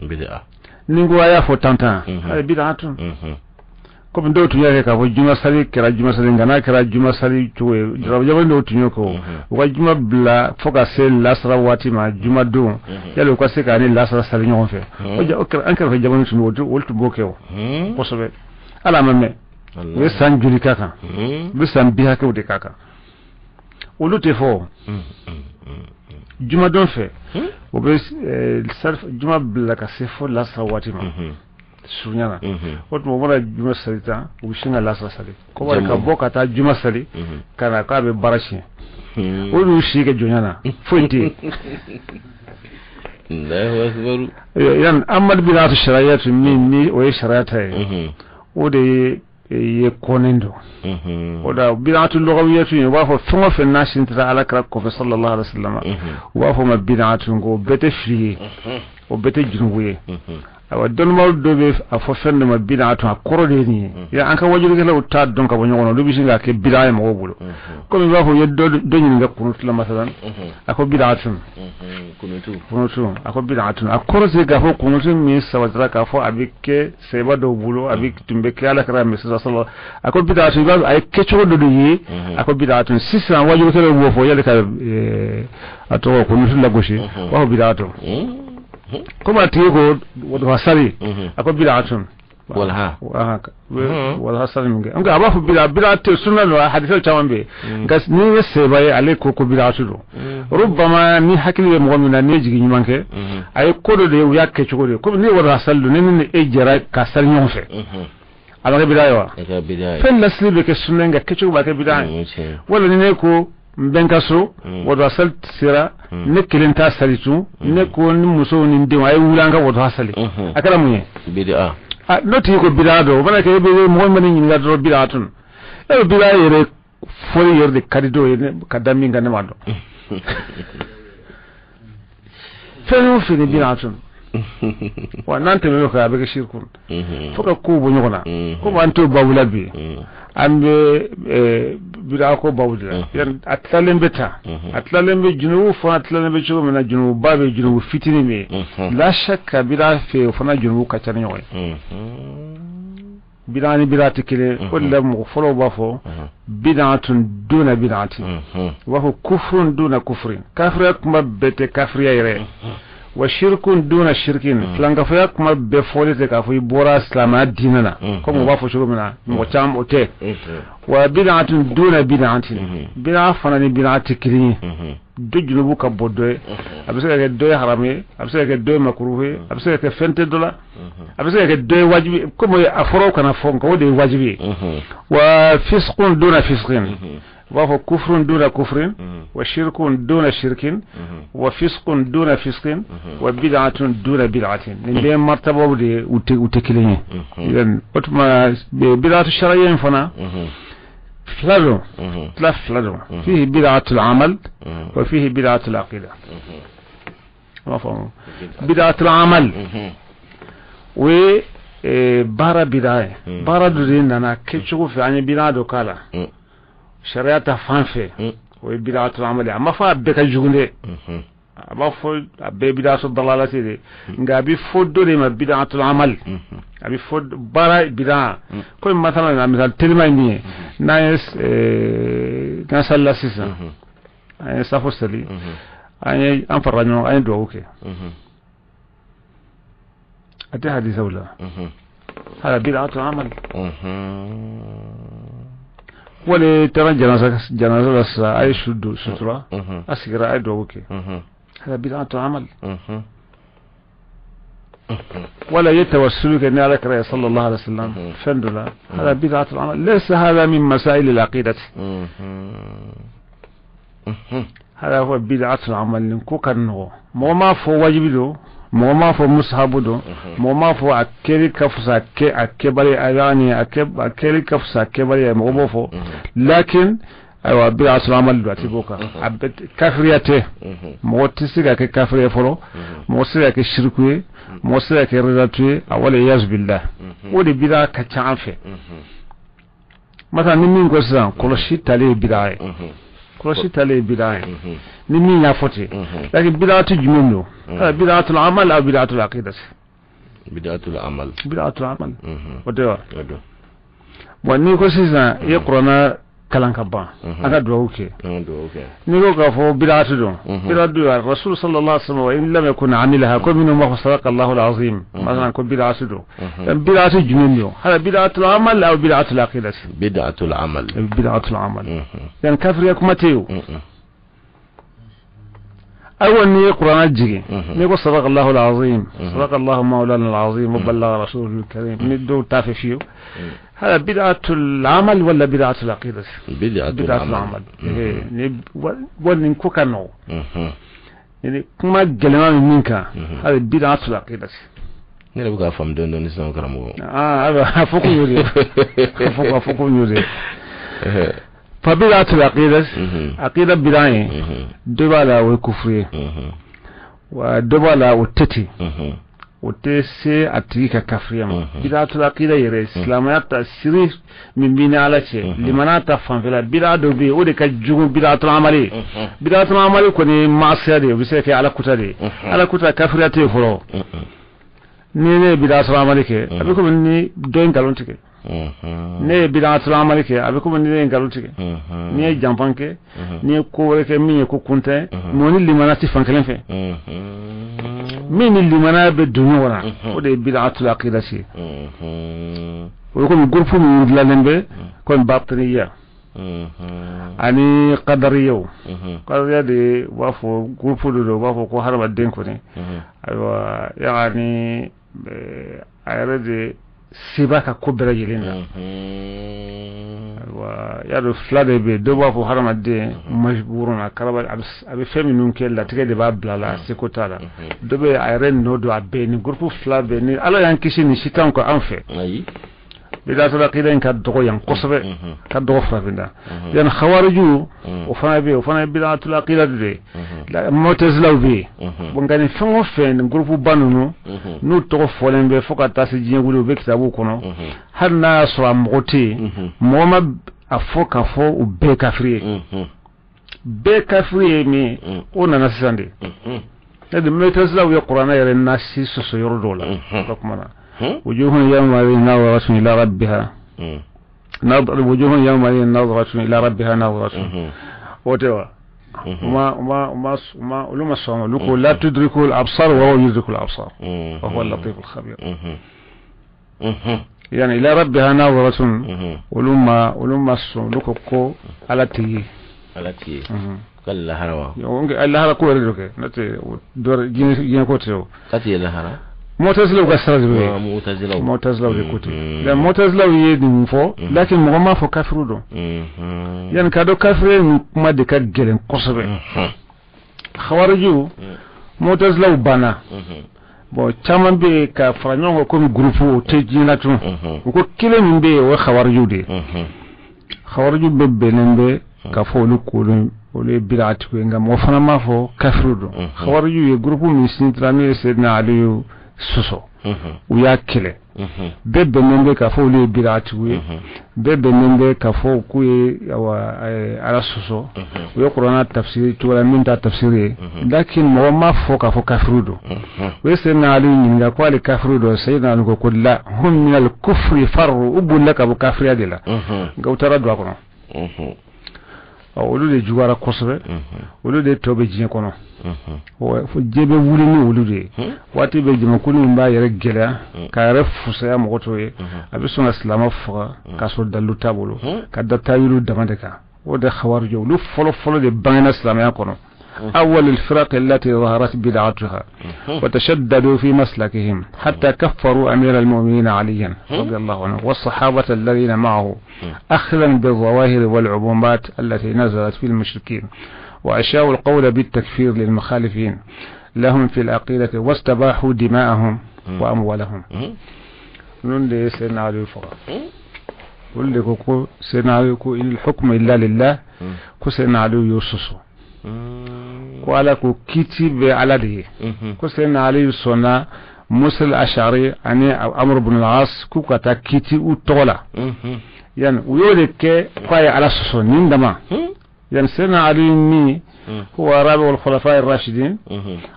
bid'a ni ko a y'a fɔ tantan hada bid'atun comme dɔw tun y'a kɛ k'a fɔ juma sali kɛra juma sali nka n'a kɛra juma sali cogo ye jarabajaban dɔw tun y'o kɛ u ka juma bila fo ka se lasara waati ma juma don yali u ka se k'a ni lasara sali ɲɔgɔn fɛ an kɛrɛfɛ jamana tun olu tun b'o kɛ o kosɛbɛ ala ma mɛn u ye san joli k'a kan u bɛ san bi hakɛw de k'a kan olu tɛ fɔ juma don fɛ u bɛ juma bila ka se fo lasara waati ma sunyana o tuma mana juma sali tan u bɛ sin ka lasara sali ko wari ka bɔ ka taa juma sali ka na k'a bɛ baara siɲɛ o y'u si kɛ jɔnya na foyi tɛ yen yan amadu bin atu sariya tun min ni o ye sariya ta ye o de ye kɔnen don o da bid'atu lughawiyya tun u b'a fɔ fɛn o fɛn n'a sintira ala kira kɔfɛ sallallahu alaihi wasallam u b'a fɔ ma bid'atu ko bɛɛ tɛ fili ye o bɛɛ tɛ junubu ye awa don mal do be afo fende ma bid'atu akoro de ni ya anka wajuru gela utta don ka bonyo wono do bisinga ke bid'a ma wobulo ko mi ba fo yeddo do ni nga kunut la masalan ako bid'atu kunutu ako bid'atu akoro se ga fo kunutu mi sawatra ka fo abike seba do bulo abik tumbe ke ala kara mesi sallallahu ako bid'atu ba ay kecho do yi ako bid'atu sisa wajuru gela wo fo yale ka ato kunutu la goshi wa bid'atu kuma tigo wado hasari ako bid'atun wal hasari minga anga abafu bid'atu sunna no hadithal tawambe gas ni sebaye aleko ko bid'atu do rubbama ni hakili mo gomina ne jigi nyumanke ay kodo de yakke chogode ko ni wado hasallu ni ejara ka sar nyonfe ala bid'ayo fen naslibe ke sunna nga kecho ba ke bid'a wala ni ne ko benkaso wado asal sira ne kelenta salitu ne ko ni muso ni de ay wulanga wado asali akala munye bid'a noti ko bid'a do bana ke be mo man ni ngado bid'a tun e bid'a yere fori yerde kadido kadami ngane mado fenu fini bid'a tun wa nante me ko abe shirkun foka ko bo nyona ko banto bawulabi ambe bid'a ko bawdira yan atlalembe junubu fa atlalembe chugo mena junubu babe junubu fitini me la shakka bid'a fe fana junubu ka tan yoy bid'a ni bid'a tikile wala mo folo bafo bid'atun duna bid'ati wa huwa kufrun duna kufrin kafriyak mabete kafriya yere wa shirkun duna shirkin flanga fa kuma be folite ka fu bora islama dinana ko mo ba fo shugo mina mo cham ote wa bid'atun duna bid'atin bid'a fanani bid'ati kiri do junubu ka boddo abisa ke do harami abisa ke do makruhi abisa ke fente dola abisa ke do wajibi ko mo afro kana fon ko de wajibi wa fisqun duna fisqin وهو كفر دون كفر وشرك دون شرك وفسق دون فسق وبدعة دون بدعة من مرتبة ودي وتكليني إذن أتما بدعة الشرعية فنا فلادو فيه بدعة العمل وفيه بدعة العقيدة بدعة العمل و بارا بدعة بارا دين أنا كيشوف في عني بدعة كلا شريعة فانفه وبدعة العمل أما فأبك الجغنة أما فأبك بدعة الضلالة دي نقابي فود دي ما بدعة العمل أبي فود برا بدعة كل مثلا مثال تلميني ناس ناس الله سيسا أي سافو سلي أي أنفرنو أي دووك أتى حديث ولا هذا بدعة العمل ولا ترى جنازة لسا أي شدو سترة أسيرة أي دووك هذا بدعة العمل ولا يتوسلك أن عليك رأي صلى الله عليه وسلم فندلا هذا بدعة العمل ليس هذا من مسائل العقيدة هذا هو بدعة العمل نكوكا نغو موما فو واجبدو موما فو مصحابدو موما فو أكيري كفسا أكبري أغاني أكيري كفسا أكبري مغبوفو لكن أيوة بدعة العمل دواتي بوكا كافرياته موتسيكا كافريا فلو موسيكا كشركوي موسيقى كرزاتوي أولا ياز بالله ودي بداية كتعافي مثلا نمين قصة كلشي تالي بداية نمين يافوتي لكن بداية جنونو بداية العمل أو بداية العقيدة بداية العمل ودوا واني قصة يقرنا كلام كبا أنا دووكي نيجو كفو بدعة دون بدعة الرسول صلى الله عليه وسلم وإن لم يكن عملها كل منهم ما صدق الله العظيم مثلا كل بدعة دون بدعة جنونيو هذا بدعة العمل أو بدعة العقيدة بدعة العمل يعني كافر يكون متيو أول نيقرأ نجي نيقول صدق الله العظيم صدق الله مولانا العظيم وبلغ رسوله الكريم ندو تافي فيه هذا بدعة العمل ولا بدعة العقيدة؟ بدعة العمل. ونكوكا نو. يعني كما جلنا منك هذا بدعة العقيدة. نلا بقى فهم دون نسمع كلامه. هذا فوق يوري. فوق يوري. فبدعة العقيدة عقيدة بدعة دبالة وكفرية ودبالة وتتي o te se atika kafriyam bid'atul aqida yere islamayata siri min bini ala ce limanata fanfela bid'a do be o de ka jugu bid'atul amali ko ni ma'asiya de bi se ke ala kuta de ala kuta kafriyate foro ne bid'atul amali ke abi ko ni do en galon tike ne bid'atul amali ke abi ko ni en galon tike ni jampan ke ni ko wala ke mi ko kunte mo ni limanati fankelen fe min limana be dunya wala o de bid'atul aqida si o ko groupe mu dilalembe kon batiniya ani qadariya de wafo groupe do wafo ko harba den ko ne aywa yani ayre de sibaka ko bera yelinda wa yado flade be do wafo harma de majburuna karaba abi femi nun ke la tige de ba blala sekotala do be ayre no do abe ni groupe flade ni ala yan kishi ni shitan ko an fe ayi bid'atul aqida in ka dogo yan kosobe ka dogo frabinda yan khawariju o fana bid'atul aqida de la mu'tazila be bon gani fengo fen groupe banunu nu to folembe foka tasi jingulu be kitabu kono har na so amoti moma afoka fo u be kafri mi ona nasande de mu'tazila wi qur'ana yare nasi so yorodola dokumana وجوه يومئذ ناظرة إلى ربها وجوه يومئذ ناظرة إلى ربها ناظرة وتوا ما لما صام لكم لا تدركوا الأبصار وهو يدرك الأبصار وهو اللطيف الخبير يعني إلى ربها ناظرة ولما صام لكم على تي كلا هروا الله هروا كوري لك نتي دور جين كوتشو كتي الله هروا معتزله وغسرج معتزله وكوتي ده معتزله يدين فو لكن ما فو كافرو دو يعني كادو كافر ما دي كجلن قصبه خوارجو معتزله بنا bo chaman be ka franyo ko groupe te jinatu ko kilen be wa khawarju de khawarju be benembe ka fo lu ko ole bid'at ko ngam mo fana ma fo kafru do khawarju ye groupe mi sintrami sedna aliyu soso uya kele bebe nembe ka fo le bid'at we bebe nembe ka fo ku wa ala soso uya qur'ana tafsir to la min ta tafsiri lakin mo ma fo ka fo kafrudo we senna ali ninga ko ali kafrudo sayna ko kulla hum min al kufri farru ubulaka bu kafri adila gawtara do ko olu de juwara kosbe olu de tobe jin kono fo jebe wuli ni olu de wati be jima kunu mba yere gela ka yere fusa mo goto ye abisun islama fuka ka so dalu tabulu ka datta yulu damandeka o de khawarjo lu folo de bangna islama kono أول الفرق التي ظهرت بدعتها وتشددوا في مسلكهم حتى كفروا أمير المؤمنين عليا رضي الله عنه والصحابة الذين معه أخذا بالظواهر والعمومات التي نزلت في المشركين وأشاءوا القول بالتكفير للمخالفين لهم في العقيدة واستباحوا دماءهم وأموالهم نون سيدنا علي الفقر قل لك سيدنا علي إن الحكم إلا لله كسيدنا علي يوسوس ko ala ko kiti be ala de ko sen ali sona musul ashari ani amr ibn al-as ku kata kiti u tola yan uyole ke kwai ala so nindama yan sen ali ni huwa rabi wal khulafa ar-rashidin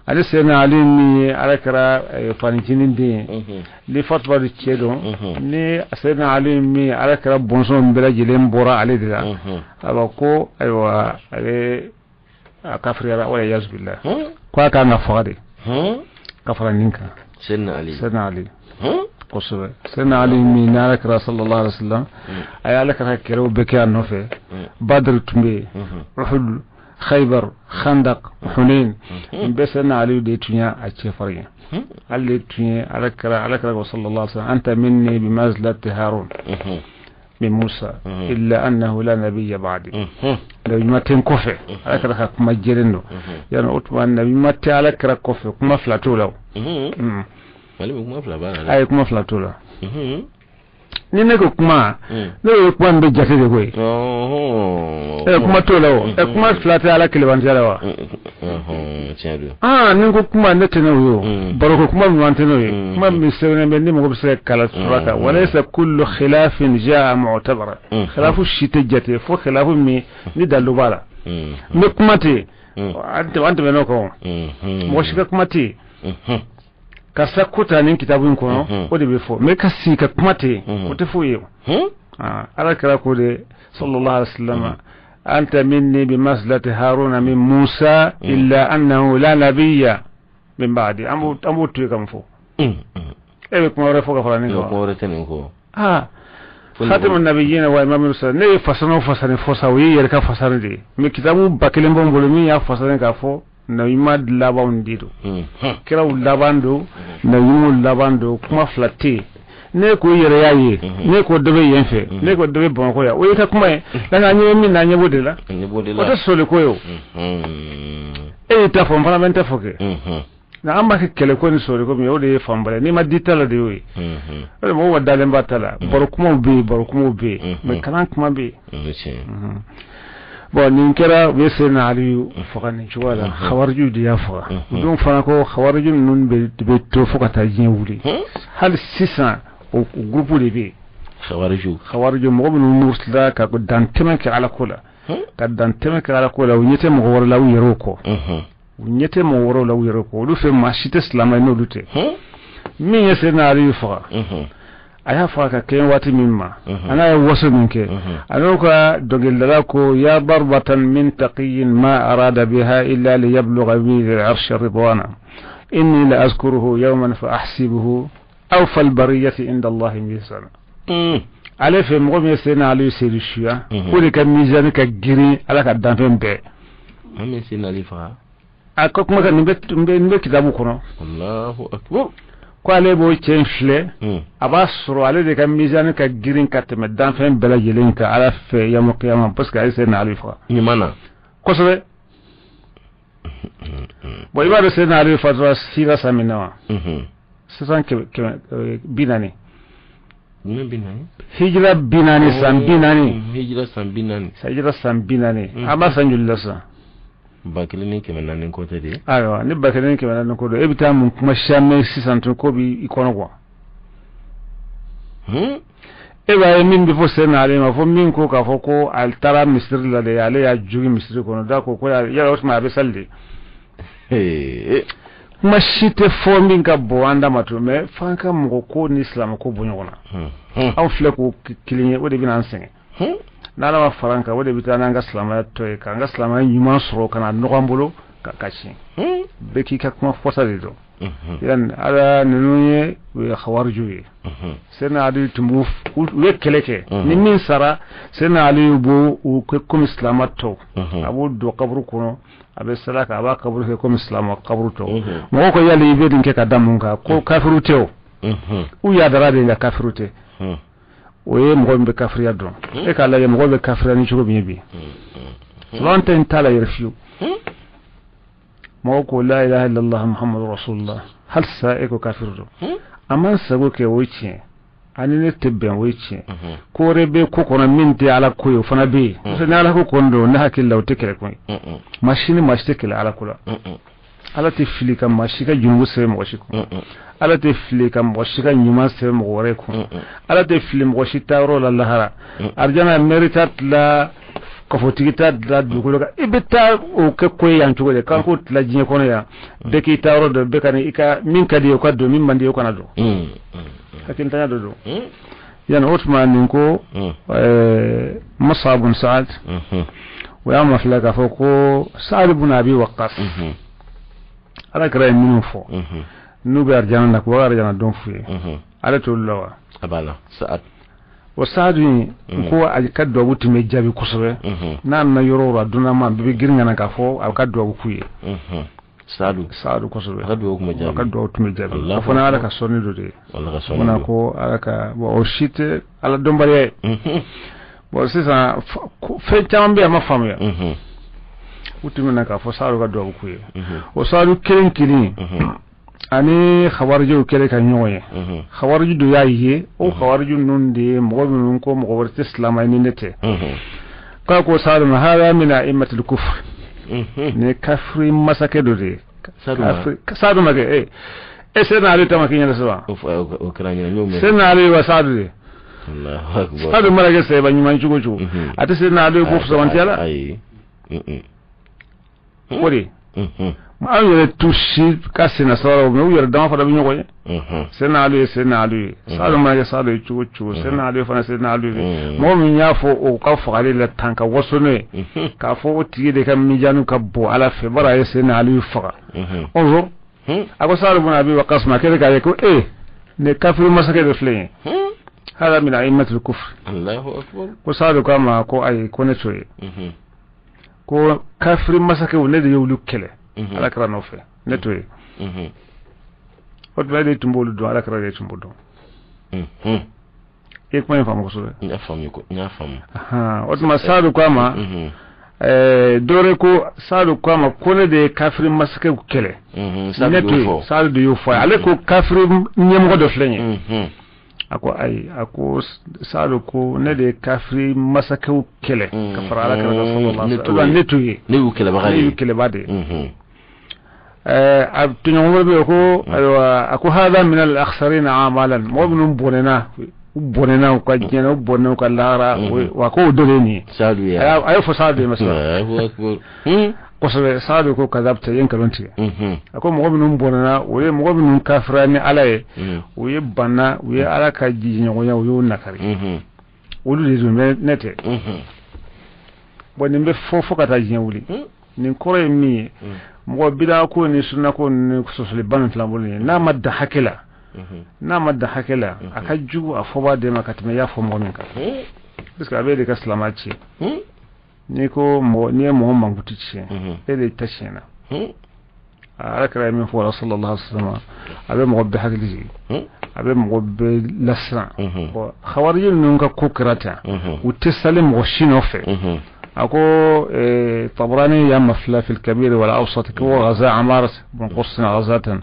ali sen ali ni ala kara fanitinin de li fatwa de chedo ni sen ali mi ala kara bonson bela jilen bora ali de aba ko aywa ale kafiriyara wala yaz billah kwa ka na fadi kafara ninka sayyidina ali qosba sayyidina ali min nalak rasulullah sallallahu alaihi wasallam ayala ka kero beke anofe badr tumbe uhud khaybar khandaq hunain be sayyidina ali de tunya a ce fariya ali tunya alakra sallallahu alaihi wasallam anta minni bimazlati harun من موسى إلا أنه لا نبي بعدي لو ما تنكفى على كذا كم جرينه يعني أتمنى النبي ما تعلى كذا كفى كم فلاتوله مالي كم فلا بقى أي كم فلاتوله ni ne ko kuma ne ko kuma be jate de koy kuma to lawo kuma flata ala kilibantala wa ni ko kuma ne tene yo baroko kuma mi wantene yo kuma mi sewne be ni mo ko se kala suraka walaysa kullu khilafin jaa mu'tabara khilafu shite jate fo khilafu mi ni dalu bala me kuma te ante be no ko mo shika kuma te ka sakuta nin kitabun kono o de be fo me ka si ka kuma te o te fo yo ala kala ko de sallallahu alaihi wasallam anta minni bi maslati haruna min musa illa annahu la nabiyya min ba'di amu tu kam fo e ko re fo ka fala ni ko re tenen ko خاتم النبيين وامام المرسلين ne fasano fasane fosawi yer ka fasane de me kitabu bakelen bon bolumi ya fasane ka fo na imad labon dido kira labando na yimu labando kuma flatte ne ko yere yayi ne ko dobe yenfe ne ko dobe bon ko ya o yita kuma da na nyi min na nyebo de la o ta sole ko yo e ta fo fana men ta foke na amba ke kele ko ni sole ko mi o de fambale ni ma ditala de wi o mo wadale mbatala bor kuma be me kanan kuma be bon ni kera wesena ali fakani chuwala khawarju diya fa don fana ko khawarju nun be to fokata jin wuli hal sisa o groupe de be khawarju mo bin mursla ka dan temake ala kula ka dan temake ala kula wunyete mo wor law yero ko wunyete mo wor law yero ko du fe mashite islamay no dute min yesena ali fa aya faka ken wati mimma ana ya wasu minke anoka dogel ko ya darbatan min taqiyin ma arada biha illa li yablugha bi al-arsh ridwana inni la azkuruhu yawman fa ahsibuhu aw fal bariyati inda Allah mizana ale fe mo me sena ali selishiya ko de ka mizani ka giri ala ka danfen be ame sena ali fa akko kuma kan nimbe kitabu kono Allahu akbar ko ale bo chenfle aba suru ale de ka mizan ka girin ka teme dan fen bela yelen ka ala fe yam qiyamah parce que ay sen alifa ni mana ko sobe bo ibado sen alifa to sira samina sisan ke binani ni binani hijra binani san binani aba sanjulla sa bakilini kemenanin ko tede ayo ni bakilini kemenanin ko do ebita mun kuma shamme 600 ko bi ikono ko e ba min bi fo senale ma fo min ko ka fo ko altara misir la de ale ya jugi misir ko no da ko ya osma be salde kuma shite fo min ka bo anda matu me fanka mo ko ni islam ko bonyo na aw fle ko kilinye o de binan senge nala wa faranka wode bitana nga salama to e ka nga salama yuma soro kana nogambolo ka kachi beki ka kuma fosa do yan ala nunye we khawarju ye sena adi tumuf we keleke ni min sara sena ali bo o ko comme islamato abu do qabru kono abe salaka aba qabru ko comme islam qabru to mo ko yali be din ke ka damunga ko kafiru teo u ya dara de nga kafiru te oye mo be kafriya don e kala ye mo be kafriya ni chugo bi lante intala yerfiu mo ko la ilaha illallah muhammadur rasulullah hal sa e ko kafiru aman sago ke wochi ani ne tebben wochi ko rebe ko kono minti ala koyo fana be so na ala ko kondo na hakilla o tekere ko machine mashtekele ala kula ala te fili kam mashika jungu se mo shiko ala te fili kam mashika nyuma se mo gore ko ala te fili mo shita ro la lahara arjana meritat la ko fotigita da dukulo ka ibita o ke ko yantugo de kan ko la jinye kono ya de ki tawro de be kan ika min kadi ko do min mandi ko na do hakin tanya do yan Uthman ko Mus'ab bin Sa'ad wa amma flaka foko Sa'ad ibn Abi Waqqas ala kra min fo nu be arjana nak wa arjana don fuye ala to lawa abala Sa'ad wa Sa'ad ko ka do wuti me jabi kusobe nan na yoro ra duna ma be girnga na ka fo ka do fuye Sa'adu kusobe ka do kuma jabi ka do wuti me jabi ko na ala ka sonni do de wallahi ka sonni ko ala ka bo shite ala dombare bo sisa fe tambe ma famu wuti me na ka fo Sa'adu ka do fuye o Sa'adu kirin ani khawariju kele kan nyoye khawariju do yayi o khawariju nun de mo nun ko mo warti islamay ni nete ka ko salama hada min a'immatul kufr ne kafri masake do de sadu mage sena ali tamaki nyala sawa o kranya nyume sena ali wa sadu de Allahu akbar sadu marage se ba nyuma chugo chugo ate sena ali ko fso wantiala ay kodi ma yere tushi kasina sawara mo yere dama fa da binyo ko sena ali sadu marage sadu chugo chugo sena ali fa sena ali mo mi nyafo o ka fagale la tanka wasone ka fo o tiye de kam mi janu ka bo ala fe bara sena ali faga onzo ako sadu bun abi wa qasma kede ka ko ne kafir masake de fle hada min a'immatul kufr Allahu akbar ko sadu kama ko ay ko ne toy ko kafir masake wonde de yewlu kele ala kra no fe ne toy hot wadi tumbolu do ala kra de tumbodo e ko en fam ko so nya fam aha hot ma sadu kama dore ko sadu kama ko ne de kafir masake kele sadu do yo fa ale ko kafir nyem do flenye ako sadu ko ne de kafri masakau kele kafara ala kala sallallahu alaihi wasallam netuye ne wu kele bade abtunyo wobe ko ako hada min al akhsarin amalan mu'minun bonena ko jena bonena ko lara wa ko doleni sadu ya ayo fo sadu masala Allahu akbar ko so sadu ko kadabta yen kalonti ako mu'minun bonena we mu'minun kafrani alaye we banna we ala ka jinyo ya yo nakari wulu de zume nete bonimbe fofo kata jinyo wuli nin kore mi mo bida ko ni sunna ko ni sosle ban flamboli na madda hakela aka jugu afoba de makatime ya fo mo min ka biska abe de ka salamaci ni ko mo ni mo manguti ce de tashina ala kara min fo sallallahu alaihi wasallam abe mo be hakili abe mo be lasra ko khawarijin nun ka kukrata utisalim mo shinofe ako طبراني يا مفلا في الكبير والأوسط كو غزا عمارة بن قصنا غزاة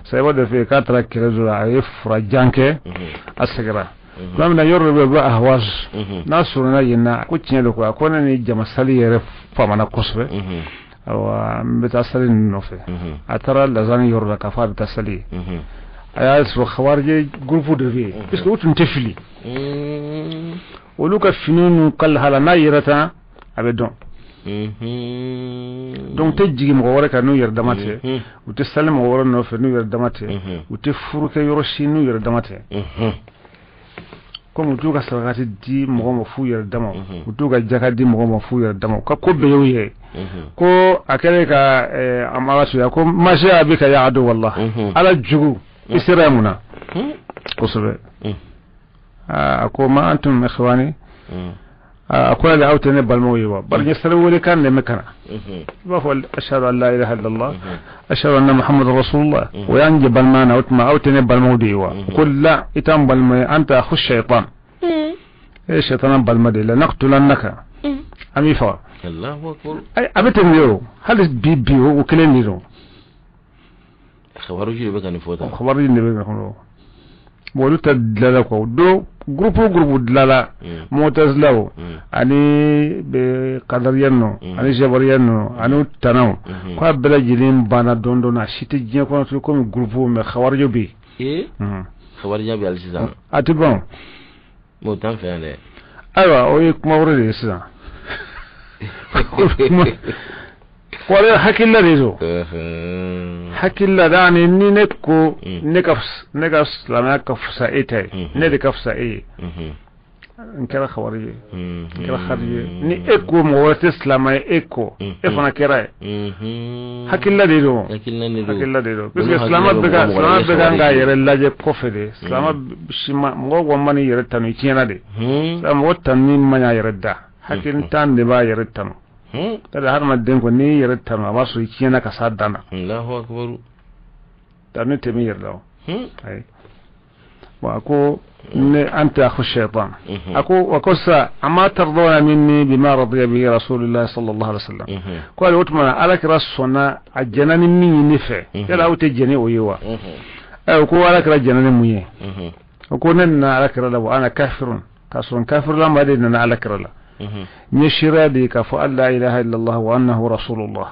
سيبدأ في كاترة كرزو عيف رجانك أسكرة لما يربي بأهواز ناسورنا ينا كوتشني لكو أكونا نيجا مسالي يرف فمانا قصبة أو بتأسلي النوفي أترى لازاني يربي كفار بتأسلي أياس وخوارجي جروبو دفي بس كوتن تفلي ولوكا فنون قل هلا نايرتا abedon donc te jigi mo wore ka nu yer damate uti salim mo wore no fe nu yer damate uti furuke yoroshi nu yer damate comme tuga sagati di mo fu yer damo tuga jakadi mo fu yer damo ka ko be yoye ko akere ka amara su ya ko masha abika ya adu wallah ala jugu isramuna ko sobe ko ma antum ikhwani أقول له أوتني بالمويبا بل يسروا لي كان لمكنا بقول أشهد أن لا إله إلا الله أشهد أن محمد رسول الله وينجي بالمان أوتني بالموديوا قل لا إتم بالمي أنت أخو الشيطان إيش شيطان بالمدي لنقتلنك أمي فا الله أكبر أي أبتم يو هل بيبي وكلين يرو خوارجي بقى نفوتا خوارجي نبغى bolu ta dlala ko do groupe dlala mutazlaw ani be qadariyanno ani jabariyanno ani tanaw ko bela jilin bana dondo na shite jien ko to comme groupe me khawarjo bi khawarjo bi al-sizan atibon mo tan fe ande aywa o yek mawrede sizan wala hakilla rezo hakilla dani ni neko nekas lama kafsa etay ne de kafsa nkera khawarije nkera kharije ni eko mo wata islama eko fana kera hakilla rezo parce que islama bega nga yere laje kofede islama shima mo wamani yere tanu tiena de mo tanni manya yere da hakin tan de ba yere tanu tada har ma den ko ni yere tama ba so yina ka sadana Allahu akbar tanu te mi yerda ay وأكو أنت أخو الشيطان أكو سا أما ترضون مني بما رضي به رسول الله صلى الله عليه وسلم قال وتمنى عليك رسولنا الجنان مني نفع يلا وتجني ويوا أكو عليك الجنان ميه أكو ننا عليك رلا وأنا كافر كافر لا ما ديننا عليك رلا نشرا ديك فأن لا إله إلا الله وأنه رسول الله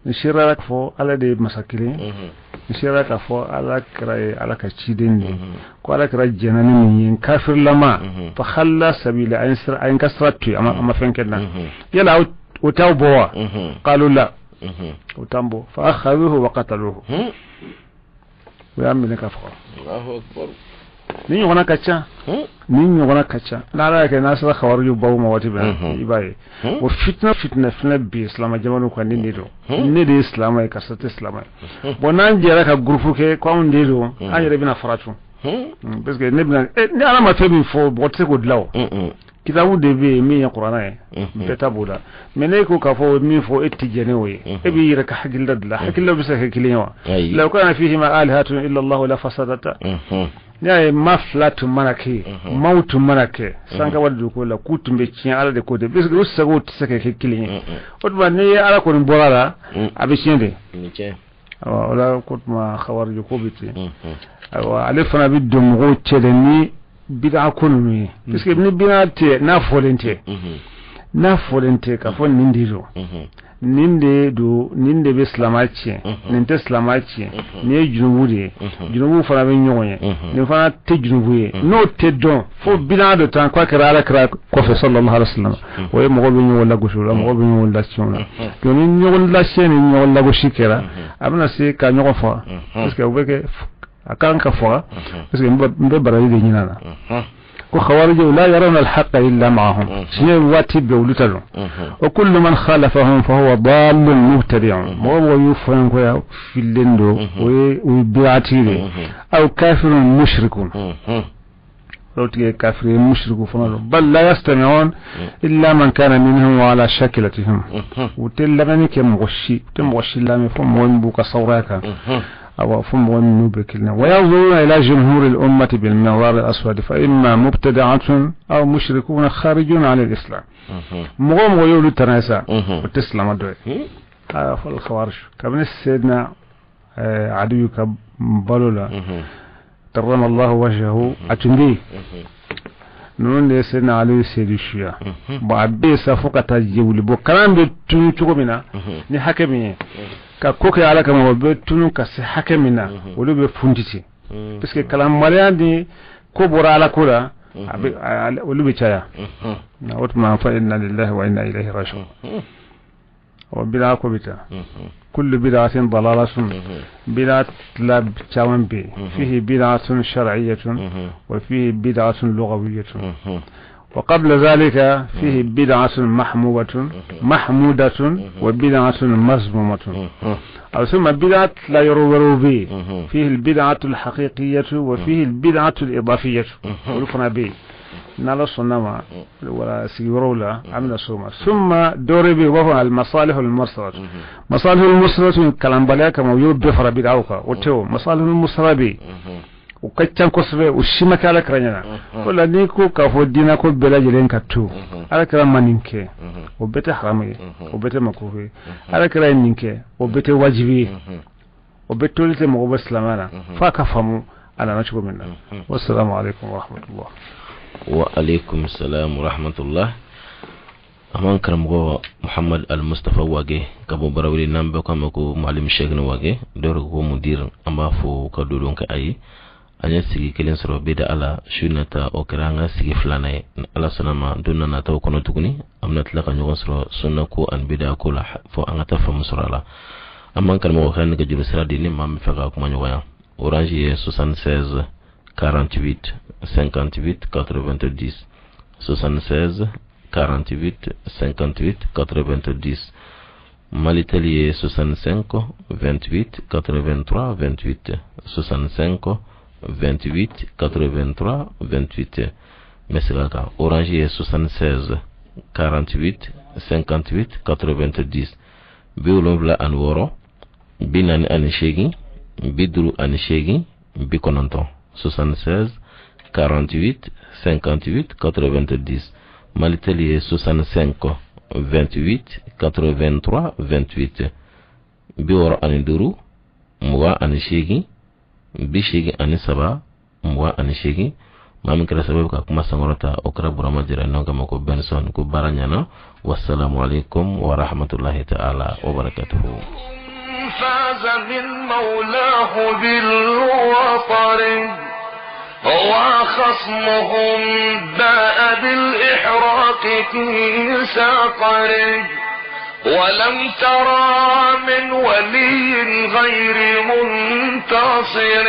نشرا لك فو على دي مساكين نشرا لك فو على كراي على كتشيدين وعلى كراي جناني من كافر لما فخلى سبيل أين كسرتي أما فين كنا يلا وتوبوا قالوا لا وتنبوا فأخذوه وقتلوه ويأمن كفر الله أكبر ni nyogona kacha nara ke nasra khawarju bawu mawati ba ibai wa fitna bi islam jamanu ko ni do ni de islam ay kasate islam bonan jera ka grupu ke ko on de do ayre bina faratu parce que ne bina ni ala ma febi fo botte ko dlaw kitabu de be mi ya qur'ana e beta buda mene ko ka fo mi fo ettijene we e bi yira ka hagil dadla hakilla bisa ka kiliwa law kana fihi ma alihatun illa allah la fasadata ya maflatu manake mautu manake sanga waddu ko la kutumbe cien ala de ko de bis ko sago tsake ke kilin odba ne ala ko borala abi ciende wala kutma khawarju ko biti wa alifna bidum go cedeni bid'a kununi parce que ni bid'a te na folente ka fon nindiro ninde be islamaci ninte islamaci ne junubu fana be nyonye ne fana te junubu no te don fo bid'a de tan kwa kira ala kira ko fe sallallahu alaihi wasallam o mo be nyon la gusula mo be nyon la siona to ni nyon la siene nyon la gushikera abna se ka nyon fa parce que ubeke akan ka fa parce que mbe barali de nyinana ko khawariju la yarawna al-haqqa illa ma'ahum shine wati bewlutalo wa kullu man khalafahum fa huwa dallun mubtadi'un mo wo yufan ko ya filendo o bi'atire aw kafirun mushrikun لوتي كافر مشرك فنالو بل لا يستمعون إلا من كان منهم وعلى شاكلتهم وتلغني كمغشي لا مفهوم وينبوك صوراك أو فم ونوبكلنا وينظرون إلى جمهور الأمة بالمنظار الأسود فإما مبتدعة أو مشركون خارجون عن الإسلام مغوم ويولو تناسا وتسلم دوي هذا فالخوارج كابن سيدنا عدوك بلولا كرم الله وجهه أتندي نون دي سيدنا علي سيدي الشيعة بعد سافوك تجيولي بو كلام بتنو منا ني حكمي كوكي على كما بتنو كسي حكمنا ولو بفندتي بس كلام ماليان دي كبر على كولا ولو بيتايا نوت ما فإنا لله وإنا إليه راجعون وبلا كوبيتا كل بدعة ضلالة بدعة لا بتاوان بي فيه بدعة شرعية وفيه بدعة لغوية وقبل ذلك فيه بدعة محمودة وبدعة مذمومة أو ثم بدعة لا يرور به فيه البدعة الحقيقية وفيه البدعة الإضافية ولفنا به نالا صنما ولا سيرولا عمل سوما ثم دوري وهو المصالح المرسلة مصالح المرسلة كلام بلا كما يبفر بدعوك وتو مصالح المرسلة وكتشان كسبه وشيمك على كرنينا ولا نيكو كفو دينا كو بلا جلين كتو على كلام مانينكي وبيت حرامي وبيت مكروه على كلام نينكي وبيت واجبي وبيت تولت مغوب اسلامنا فكفمو على نشكو منا والسلام عليكم ورحمة الله وعليكم السلام ورحمة الله أمان كرمغو محمد المصطفى واجي كابو براولي نامبو كامكو معلم الشيخ واجي دوركو مدير أما فو كدولون كأي anya sigi kelen soro beda ala shunata o kiranga sigi flana ala sanama dunna na taw kono tuguni amna tlaka nyogon soro sunna ko an beda ko la fo angata fam soro la amman kan mo xen ga juru sira dini mam fega ko manyo waya orange 76 48 58 90 76 48 58 90 Malitelier 65 28 83 28 65 28 83 28 Messelaka Orange 76 48 58 90 Biolonvla an woro Binan an shegi Bidru an shegi bikononton 76 48 58 90 Maliteli 65 28 83 28 biworo ani duru muwa ani shegi bishigi ani saba muwa ani shegi mamin kala sababu ka kuma sangorota okra burama jira nonga mako Benson ku baranyana. Wassalamu alaikum wa rahmatullahi ta'ala wa barakatuhu. فاز من مولاه بالوطر وخصمهم باء بالإحراق في ساقر ولم ترى من ولي غير منتصر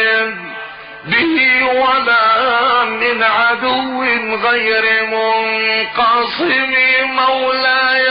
به ولا من عدو غير منقسم مولاي